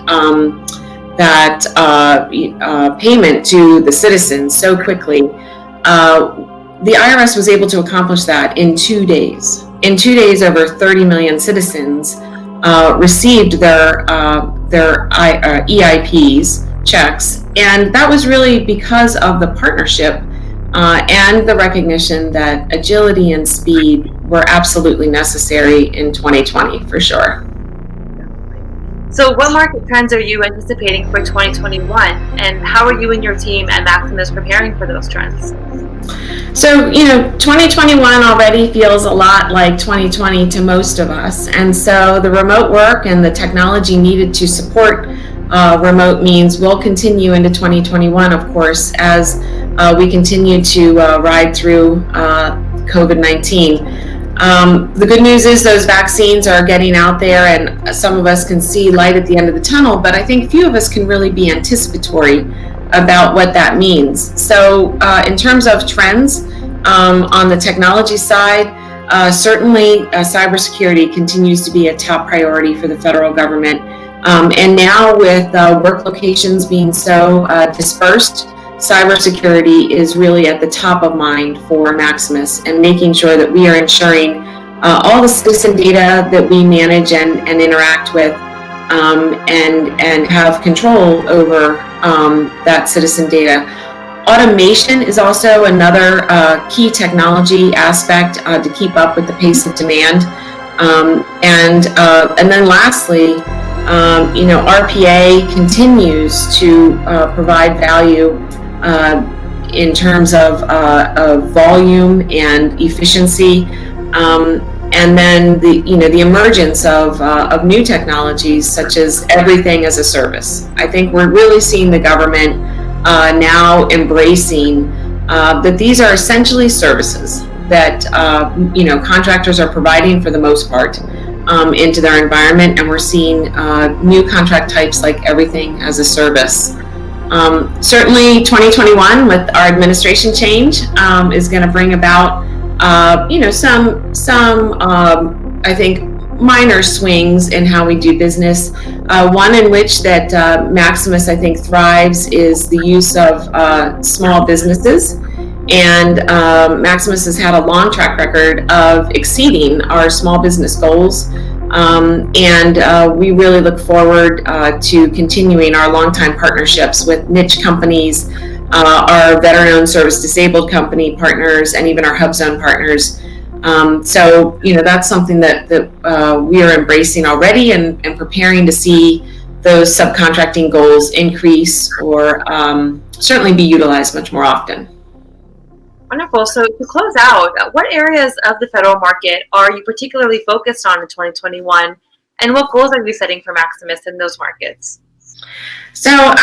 payment to the citizens so quickly, the IRS was able to accomplish that in 2 days. In 2 days, over 30 million citizens received their EIPs, checks, and that was really because of the partnership and the recognition that agility and speed were absolutely necessary in 2020, for sure. So what market trends are you anticipating for 2021, and how are you and your team at Maximus preparing for those trends? So, 2021 already feels a lot like 2020 to most of us, and so the remote work and the technology needed to support remote means will continue into 2021, of course, as we continue to ride through COVID-19. The good news is those vaccines are getting out there, and some of us can see light at the end of the tunnel, but I think few of us can really be anticipatory about what that means. So in terms of trends on the technology side, certainly cybersecurity continues to be a top priority for the federal government. And now with work locations being so dispersed, cybersecurity is really at the top of mind for Maximus, and making sure that we are ensuring all the citizen data that we manage and interact with, and have control over that citizen data. Automation is also another key technology aspect to keep up with the pace of demand. And then lastly, RPA continues to provide value in terms of volume and efficiency. And then the emergence of new technologies such as everything as a service. I think we're really seeing the government now embracing that these are essentially services that contractors are providing for the most part into their environment, and we're seeing new contract types like everything as a service. Certainly 2021 with our administration change is going to bring about some I think minor swings in how we do business. One in which that Maximus I think thrives is the use of small businesses, and Maximus has had a long track record of exceeding our small business goals, and we really look forward to continuing our longtime partnerships with niche companies, our veteran-owned service disabled company partners, and even our hub zone partners. So that's something that we are embracing already and preparing to see those subcontracting goals increase or certainly be utilized much more often. Wonderful. So to close out, what areas of the federal market are you particularly focused on in 2021, and what goals are you setting for Maximus in those markets? So,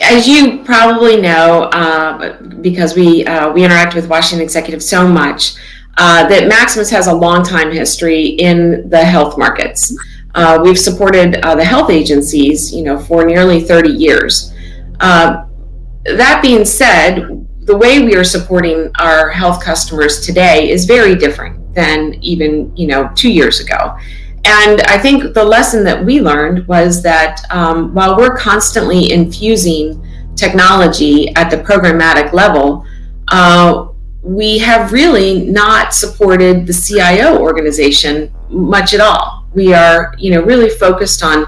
as you probably know, because we interact with Washington Executive so much, that Maximus has a long time history in the health markets. We've supported the health agencies, for nearly 30 years. That being said, the way we are supporting our health customers today is very different than even 2 years ago. And I think the lesson that we learned was that while we're constantly infusing technology at the programmatic level, we have really not supported the CIO organization much at all. We are, really focused on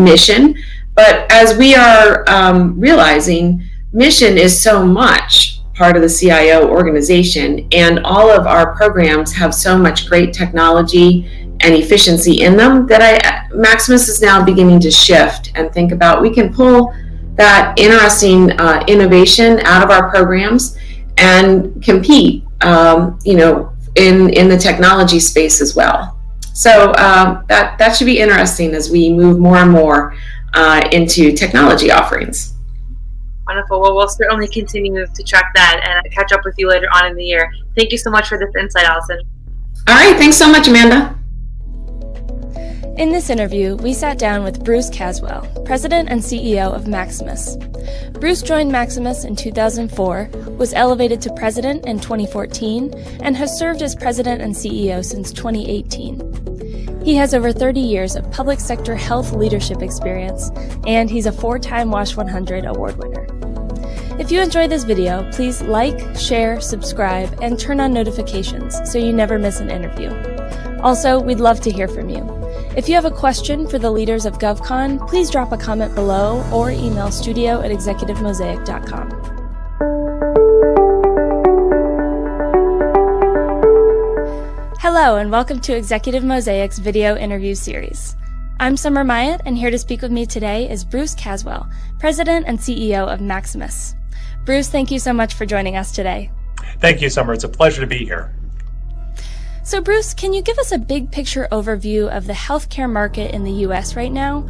mission, but as we are realizing, mission is so much part of the CIO organization, and all of our programs have so much great technology and efficiency in them that Maximus is now beginning to shift and think about we can pull that interesting innovation out of our programs and compete, in the technology space as well. So that should be interesting as we move more and more into technology offerings. Wonderful. Well, we'll certainly continue to track that and catch up with you later on in the year. Thank you so much for this insight, Allison. All right. Thanks so much, Amanda. In this interview, we sat down with Bruce Caswell, President and CEO of Maximus. Bruce joined Maximus in 2004, was elevated to President in 2014, and has served as President and CEO since 2018. He has over 30 years of public sector health leadership experience, and he's a 4-time WASH 100 award winner. If you enjoyed this video, please like, share, subscribe, and turn on notifications so you never miss an interview. Also, we'd love to hear from you. If you have a question for the leaders of GovCon, please drop a comment below or email studio@executivemosaic.com. Hello and welcome to Executive Mosaic's video interview series. I'm Summer Myatt, and here to speak with me today is Bruce Caswell, President and CEO of Maximus. Bruce, thank you so much for joining us today. Thank you, Summer. It's a pleasure to be here. So Bruce, can you give us a big picture overview of the healthcare market in the U.S. right now?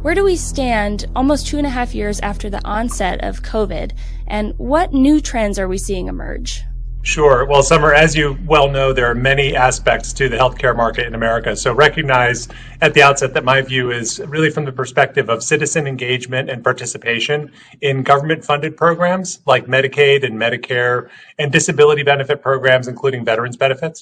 Where do we stand almost 2.5 years after the onset of COVID, and what new trends are we seeing emerge? Sure. Well, Summer, as you well know, there are many aspects to the healthcare market in America. So recognize at the outset that my view is really from the perspective of citizen engagement and participation in government-funded programs like Medicaid and Medicare and disability benefit programs, including veterans benefits.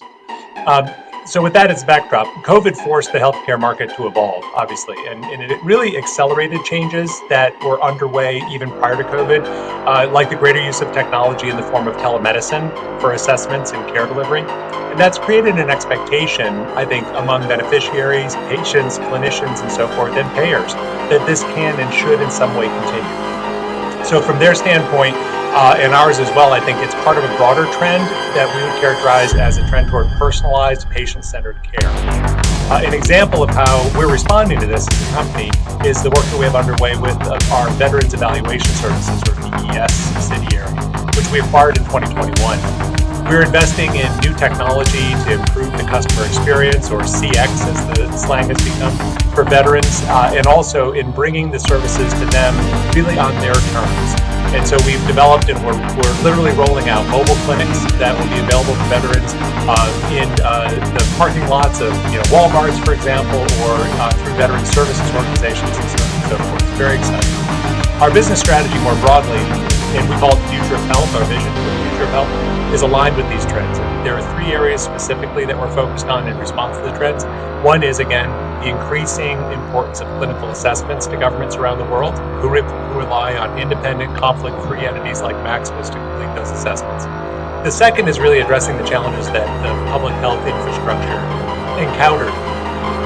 So with that as backdrop, COVID forced the healthcare market to evolve, obviously, and it really accelerated changes that were underway even prior to COVID, like the greater use of technology in the form of telemedicine for assessments and care delivery. And that's created an expectation, I think, among beneficiaries, patients, clinicians, and so forth, and payers, that this can and should in some way continue. So from their standpoint, and ours as well, I think it's part of a broader trend that we would characterize as a trend toward personalized, patient-centered care. An example of how we're responding to this as a company is the work that we have underway with our Veterans Evaluation Services, or VES subsidiary, which we acquired in 2021. We're investing in new technology to improve the customer experience, or CX as the slang has become, for veterans, and also in bringing the services to them really on their terms. And so we've developed, and we're literally rolling out mobile clinics that will be available to veterans in the parking lots of Walmarts, for example, or through veteran services organizations and so forth. It's very exciting. Our business strategy more broadly, and we call it the future of health, our vision for the future of health, is aligned with these trends. There are 3 areas specifically that we're focused on in response to the trends. One is, again, the increasing importance of clinical assessments to governments around the world who rely on independent, conflict-free entities like Maximus to complete those assessments. The second is really addressing the challenges that the public health infrastructure encountered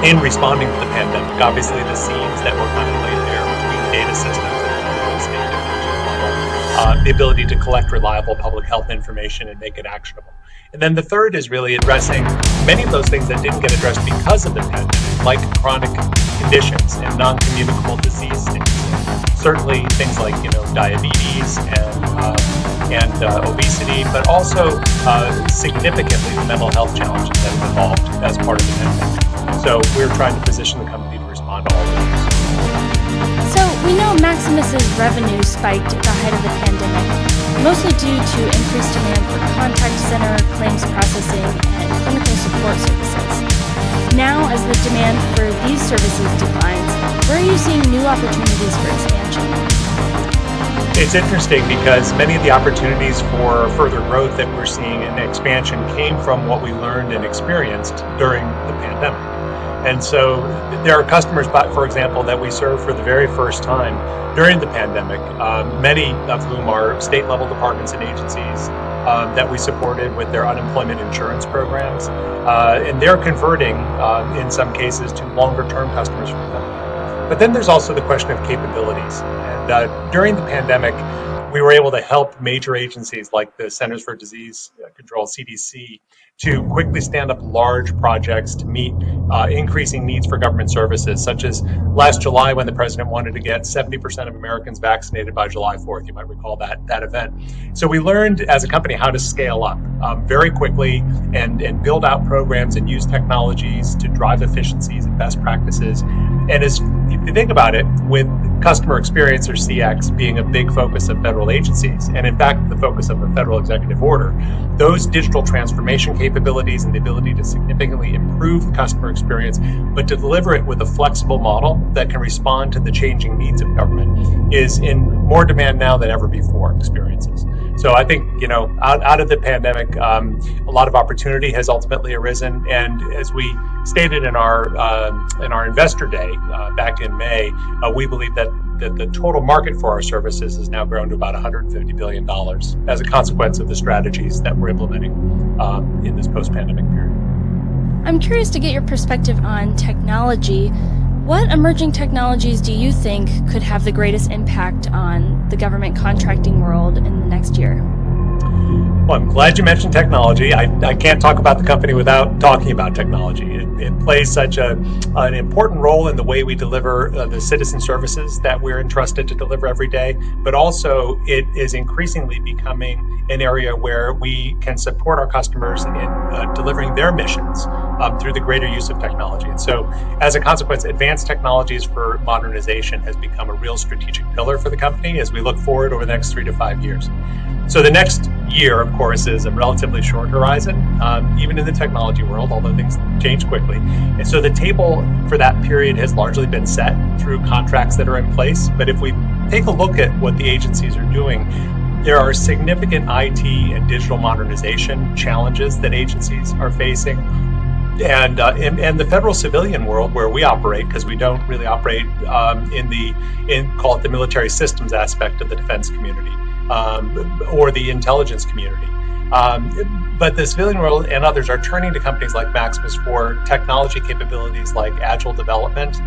in responding to the pandemic. Obviously, the seams that were kind of laid there between data systems and state level, the ability to collect reliable public health information and make it actionable. And then the third is really addressing many of those things that didn't get addressed because of the pandemic, like chronic conditions and non-communicable disease states. Certainly things like diabetes and obesity, but also significantly the mental health challenges that have evolved as part of the pandemic. So we're trying to position the company to respond to all of those. So we know Maximus's revenue spiked at the height of the pandemic, mostly due to increased demand for contact center, claims processing, and clinical support services. Now, as the demand for these services declines, where are you seeing new opportunities for expansion? It's interesting because many of the opportunities for further growth that we're seeing in expansion came from what we learned and experienced during the pandemic. And so there are customers, for example, that we serve for the very first time during the pandemic, many of whom are state-level departments and agencies that we supported with their unemployment insurance programs. And they're converting, in some cases, to longer-term customers for the company. But then there's also the question of capabilities. And during the pandemic, we were able to help major agencies like the Centers for Disease Control, CDC, to quickly stand up large projects to meet increasing needs for government services, such as last July when the president wanted to get 70% of Americans vaccinated by July 4th. You might recall that event. So we learned as a company how to scale up very quickly and build out programs and use technologies to drive efficiencies and best practices. And if you think about it, with customer experience, or CX, being a big focus of federal agencies, and in fact the focus of a federal executive order, those digital transformation capabilities and the ability to significantly improve the customer experience, but to deliver it with a flexible model that can respond to the changing needs of government, is in more demand now than ever before experiences. So I think, out of the pandemic, a lot of opportunity has ultimately arisen. And as we stated in our investor day back in May, we believe that the total market for our services has now grown to about $150 billion as a consequence of the strategies that we're implementing in this post-pandemic period. I'm curious to get your perspective on technology. What emerging technologies do you think could have the greatest impact on the government contracting world in the next year? Well, I'm glad you mentioned technology. I can't talk about the company without talking about technology. It plays such an important role in the way we deliver the citizen services that we're entrusted to deliver every day, but also it is increasingly becoming an area where we can support our customers in delivering their missions through the greater use of technology. And so as a consequence, advanced technologies for modernization has become a real strategic pillar for the company as we look forward over the next 3 to 5 years. So the next year, of course, is a relatively short horizon, even in the technology world, although things change quickly. And so the table for that period has largely been set through contracts that are in place. But if we take a look at what the agencies are doing, there are significant IT and digital modernization challenges that agencies are facing. And the federal civilian world where we operate, because we don't really operate in call it the military systems aspect of the defense community, or the intelligence community. But the civilian world and others are turning to companies like Maximus for technology capabilities like agile development,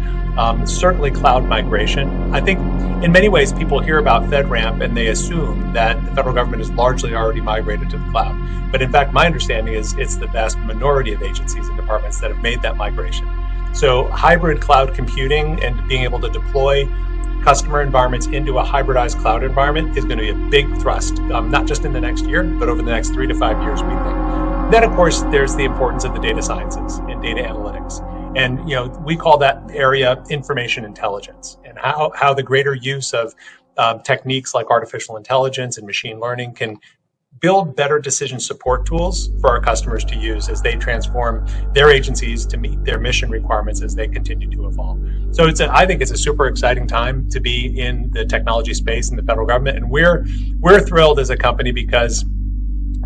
certainly cloud migration. I think in many ways people hear about FedRAMP and they assume that the federal government is largely already migrated to the cloud. But in fact, my understanding is it's the vast minority of agencies and departments that have made that migration. So hybrid cloud computing and being able to deploy customer environments into a hybridized cloud environment is going to be a big thrust, not just in the next year, but over the next 3 to 5 years, we think. Then, of course, there's the importance of the data sciences and data analytics. And, we call that area information intelligence, and how the greater use of techniques like artificial intelligence and machine learning can build better decision support tools for our customers to use as they transform their agencies to meet their mission requirements as they continue to evolve. So I think it's a super exciting time to be in the technology space in the federal government, and we're thrilled as a company because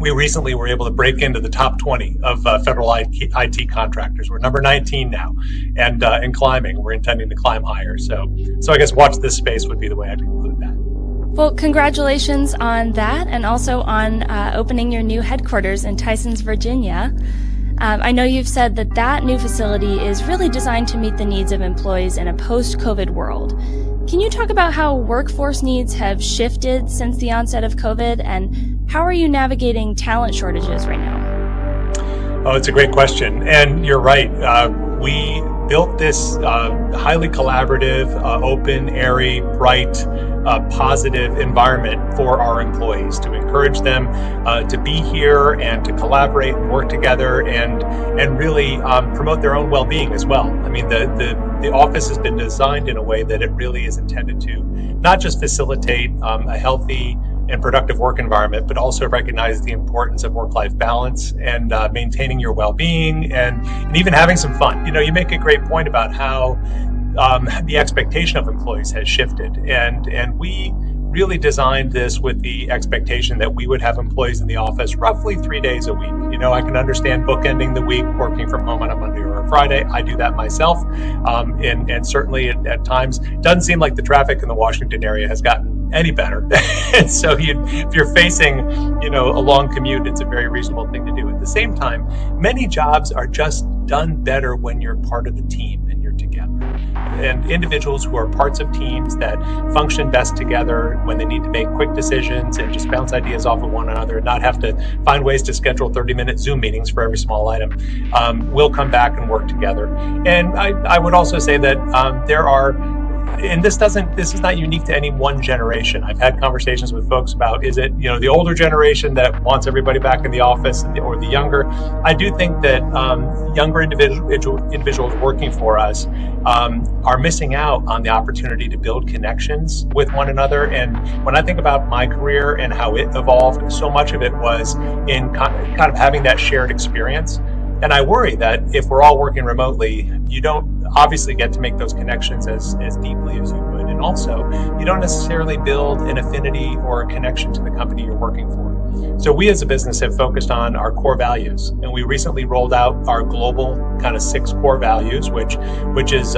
we recently were able to break into the top 20 of federal IT contractors. We're number 19 now, and climbing. We're intending to climb higher. So I guess watch this space would be the way I'd conclude that. Well, congratulations on that, and also on opening your new headquarters in Tysons, Virginia. I know you've said that new facility is really designed to meet the needs of employees in a post-COVID world. Can you talk about how workforce needs have shifted since the onset of COVID, and how are you navigating talent shortages right now? Oh, it's a great question, and you're right. We built this highly collaborative, open, airy, bright, positive environment for our employees to encourage them to be here and to collaborate and work together and really promote their own well-being as well. I mean, the office has been designed in a way that it really is intended to not just facilitate a healthy and productive work environment, but also recognize the importance of work-life balance and maintaining your well-being and even having some fun. You make a great point about how the expectation of employees has shifted, and we really designed this with the expectation that we would have employees in the office roughly 3 days a week. I can understand bookending the week, working from home on a Monday or a Friday. I do that myself, and certainly at times doesn't seem like the traffic in the Washington area has gotten any better. And so if you're facing a long commute, it's a very reasonable thing to do. At the same time, many jobs are just done better when you're part of the team and you're together. And individuals who are parts of teams that function best together when they need to make quick decisions and just bounce ideas off of one another and not have to find ways to schedule 30-minute Zoom meetings for every small item, will come back and work together. And I would also say that there are, and this is not unique to any one generation. I've had conversations with folks about, is it the older generation that wants everybody back in the office or the younger? I do think that younger individuals working for us are missing out on the opportunity to build connections with one another. And when I think about my career and how it evolved, so much of it was in kind of having that shared experience. And I worry that if we're all working remotely, you don't obviously get to make those connections as deeply as you would. And also, you don't necessarily build an affinity or a connection to the company you're working for. So we as a business have focused on our core values. And we recently rolled out our global kind of 6 core values, which is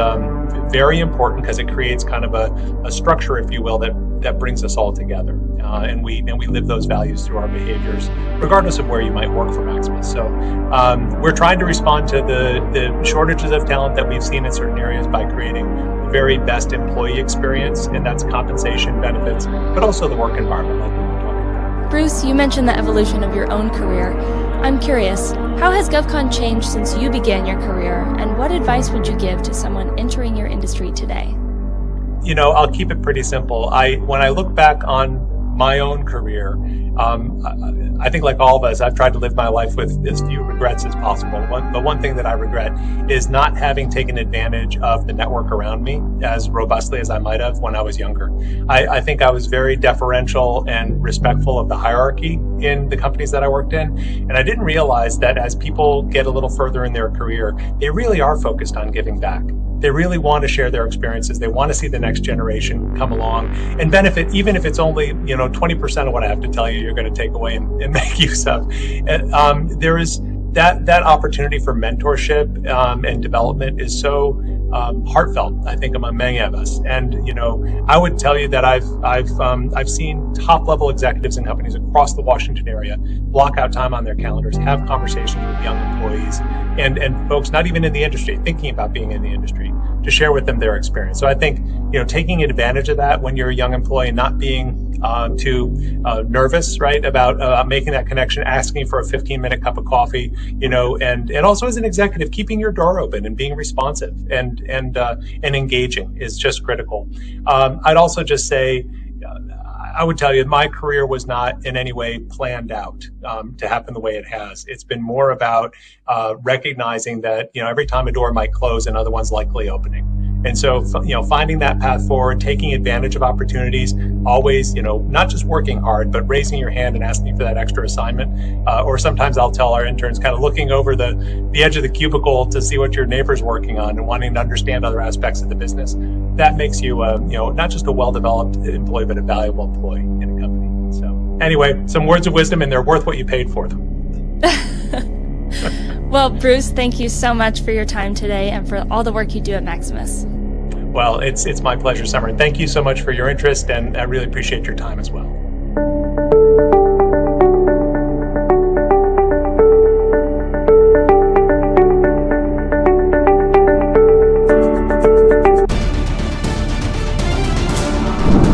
very important because it creates kind of a structure, if you will, that brings us all together. And we live those values through our behaviors, regardless of where you might work for Maximus. So we're trying to respond to the shortages of talent that we've seen in certain areas by creating the very best employee experience, and that's compensation, benefits, but also the work environment like we were talking about. Bruce, you mentioned the evolution of your own career. I'm curious, how has GovCon changed since you began your career, and what advice would you give to someone entering your industry today? I'll keep it pretty simple. When I look back on my own career, I think like all of us, I've tried to live my life with as few regrets as possible. The one thing that I regret is not having taken advantage of the network around me as robustly as I might have when I was younger. I think I was very deferential and respectful of the hierarchy in the companies that I worked in. And I didn't realize that as people get a little further in their career, they really are focused on giving back. They really want to share their experiences. They want to see the next generation come along and benefit, even if it's only 20% of what I have to tell you you're going to take away and make use of. There is that opportunity for mentorship and development is so heartfelt, I think, among many of us. And I would tell you that I've seen top level executives in companies across the Washington area block out time on their calendars, have conversations with young employees and folks not even in the industry, thinking about being in the industry, to share with them their experience. So I think taking advantage of that when you're a young employee, not being too nervous, right, about making that connection, asking for a 15-minute cup of coffee, and also as an executive, keeping your door open and being responsive and engaging is just critical. I'd also just say, I would tell you, my career was not in any way planned out to happen the way it has. It's been more about recognizing that every time a door might close, another one's likely opening. And so, finding that path forward, taking advantage of opportunities, always, not just working hard, but raising your hand and asking for that extra assignment. Or sometimes I'll tell our interns, kind of looking over the edge of the cubicle to see what your neighbor's working on and wanting to understand other aspects of the business. That makes you, not just a well-developed employee, but a valuable employee in a company. So anyway, some words of wisdom, and they're worth what you paid for them. Well, Bruce, thank you so much for your time today and for all the work you do at Maximus. Well, it's my pleasure, Summer. And thank you so much for your interest, and I really appreciate your time as well.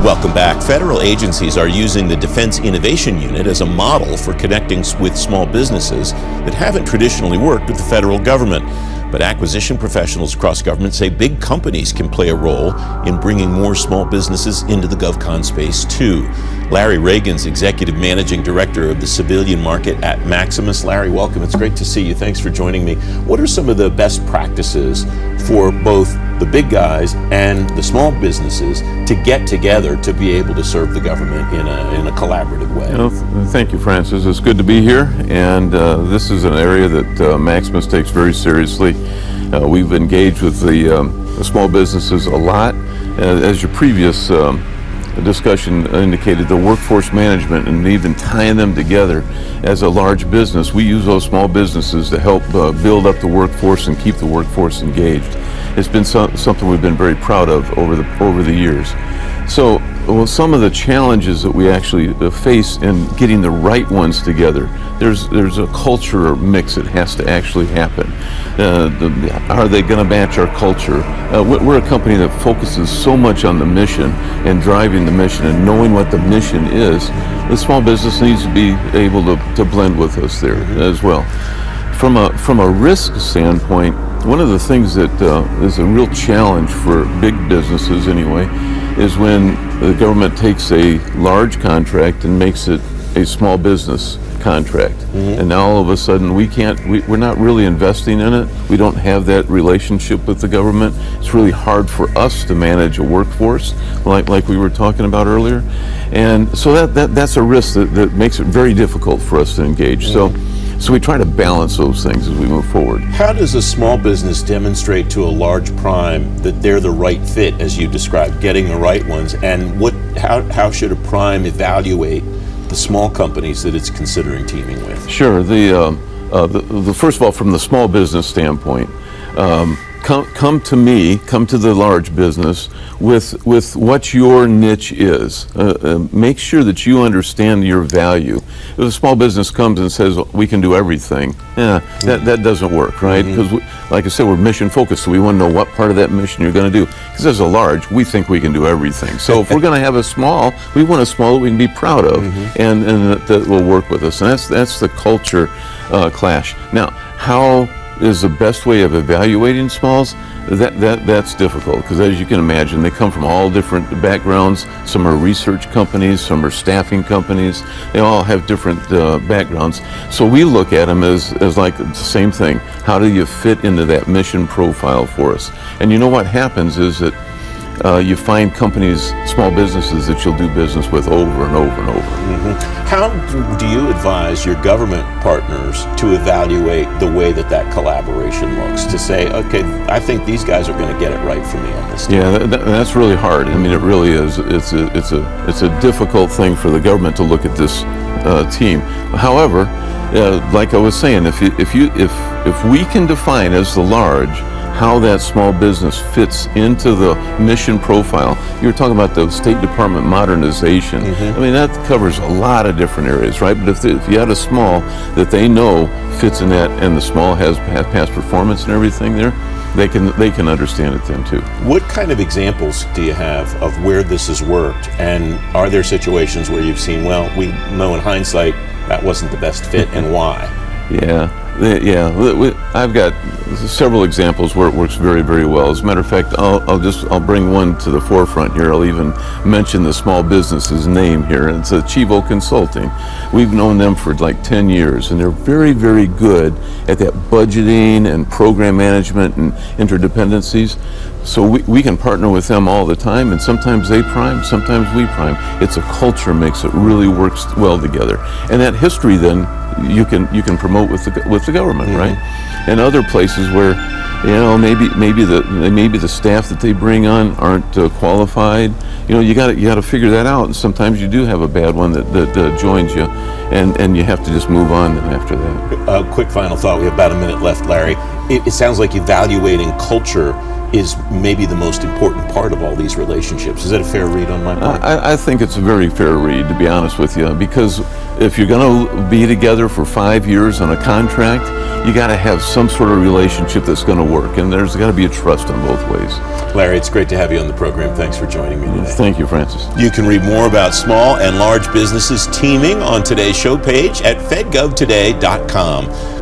Welcome back. Federal agencies are using the Defense Innovation Unit as a model for connecting with small businesses that haven't traditionally worked with the federal government. But acquisition professionals across government say big companies can play a role in bringing more small businesses into the GovCon space too. Larry Reagan's Executive Managing Director of the Civilian Market at Maximus. Larry, welcome. It's great to see you. Thanks for joining me. What are some of the best practices for both the big guys and the small businesses to get together to be able to serve the government in a collaborative way? Well, thank you, Francis. It's good to be here, and this is an area that Maximus takes very seriously. We've engaged with the small businesses a lot. As your previous discussion indicated, the workforce management and even tying them together as a large business, we use those small businesses to help build up the workforce and keep the workforce engaged. It's been something we've been very proud of over the years. So, some of the challenges that we actually face in getting the right ones together, there's a culture mix that has to actually happen. Are they going to match our culture? We're a company that focuses so much on the mission and driving the mission and knowing what the mission is. The small business needs to be able to blend with us there as well. From a risk standpoint, one of the things that is a real challenge for big businesses anyway is when the government takes a large contract and makes it a small business contract. And now all of a sudden we're not really investing in it. We don't have that relationship with the government. It's really hard for us to manage a workforce like we were talking about earlier. And so that's a risk that makes it very difficult for us to engage. So we try to balance those things as we move forward. How does a small business demonstrate to a large prime that they're the right fit, as you described, getting the right ones? And how should a prime evaluate the small companies that it's considering teaming with? Sure. The first of all, from the small business standpoint, come to me, come to the large business with what your niche is. Make sure that you understand your value. If a small business comes and says, we can do everything, that doesn't work, right? Because, like I said, we're mission focused, so we want to know what part of that mission you're going to do. Because as a large, we think we can do everything. So if we're going to have a small, we want a small that we can be proud of and that will work with us. And that's the culture clash. Now, how is the best way of evaluating smalls? That's difficult, because as you can imagine, they come from all different backgrounds. Some are research companies, some are staffing companies. They all have different backgrounds. So we look at them as like the same thing. How do you fit into that mission profile for us? And you know what happens is that you find companies, small businesses that you'll do business with over and over and over. How do you advise your government partners to evaluate the way that collaboration looks? To say, okay, I think these guys are going to get it right for me on this team. Yeah, that's really hard. I mean, it really is. It's a difficult thing for the government to look at this team. However, like I was saying, if we can define as the large how that small business fits into the mission profile. You were talking about the State Department modernization. I mean, that covers a lot of different areas, right? But if you had a small that they know fits in that, and the small has past performance and everything there, they can understand it then too. What kind of examples do you have of where this has worked? And are there situations where you've seen, well, we know in hindsight that wasn't the best fit, and why? I've got several examples where it works very, very well. As a matter of fact, I'll bring one to the forefront here. I'll even mention the small business's name here. It's Chivo Consulting. We've known them for like 10 years, and they're very, very good at that budgeting and program management and interdependencies. So we can partner with them all the time, and sometimes they prime, sometimes we prime. It's a culture mix that really works well together, and that history then you can promote with the government, right? And other places where, you know, maybe the staff that they bring on aren't qualified. You know, you got to figure that out. And sometimes you do have a bad one that joins you, and you have to just move on after that. Quick final thought. We have about a minute left, Larry. It sounds like evaluating culture is maybe the most important part of all these relationships. Is that a fair read on my part? I think it's a very fair read, to be honest with you, because if you're going to be together for 5 years on a contract, you got to have some sort of relationship that's going to work, and there's got to be a trust on both ways. Larry, it's great to have you on the program. Thanks for joining me today. Thank you, Francis. You can read more about small and large businesses teaming on today's show page at fedgovtoday.com.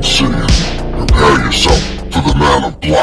Obsidian, prepare yourself for the man of black.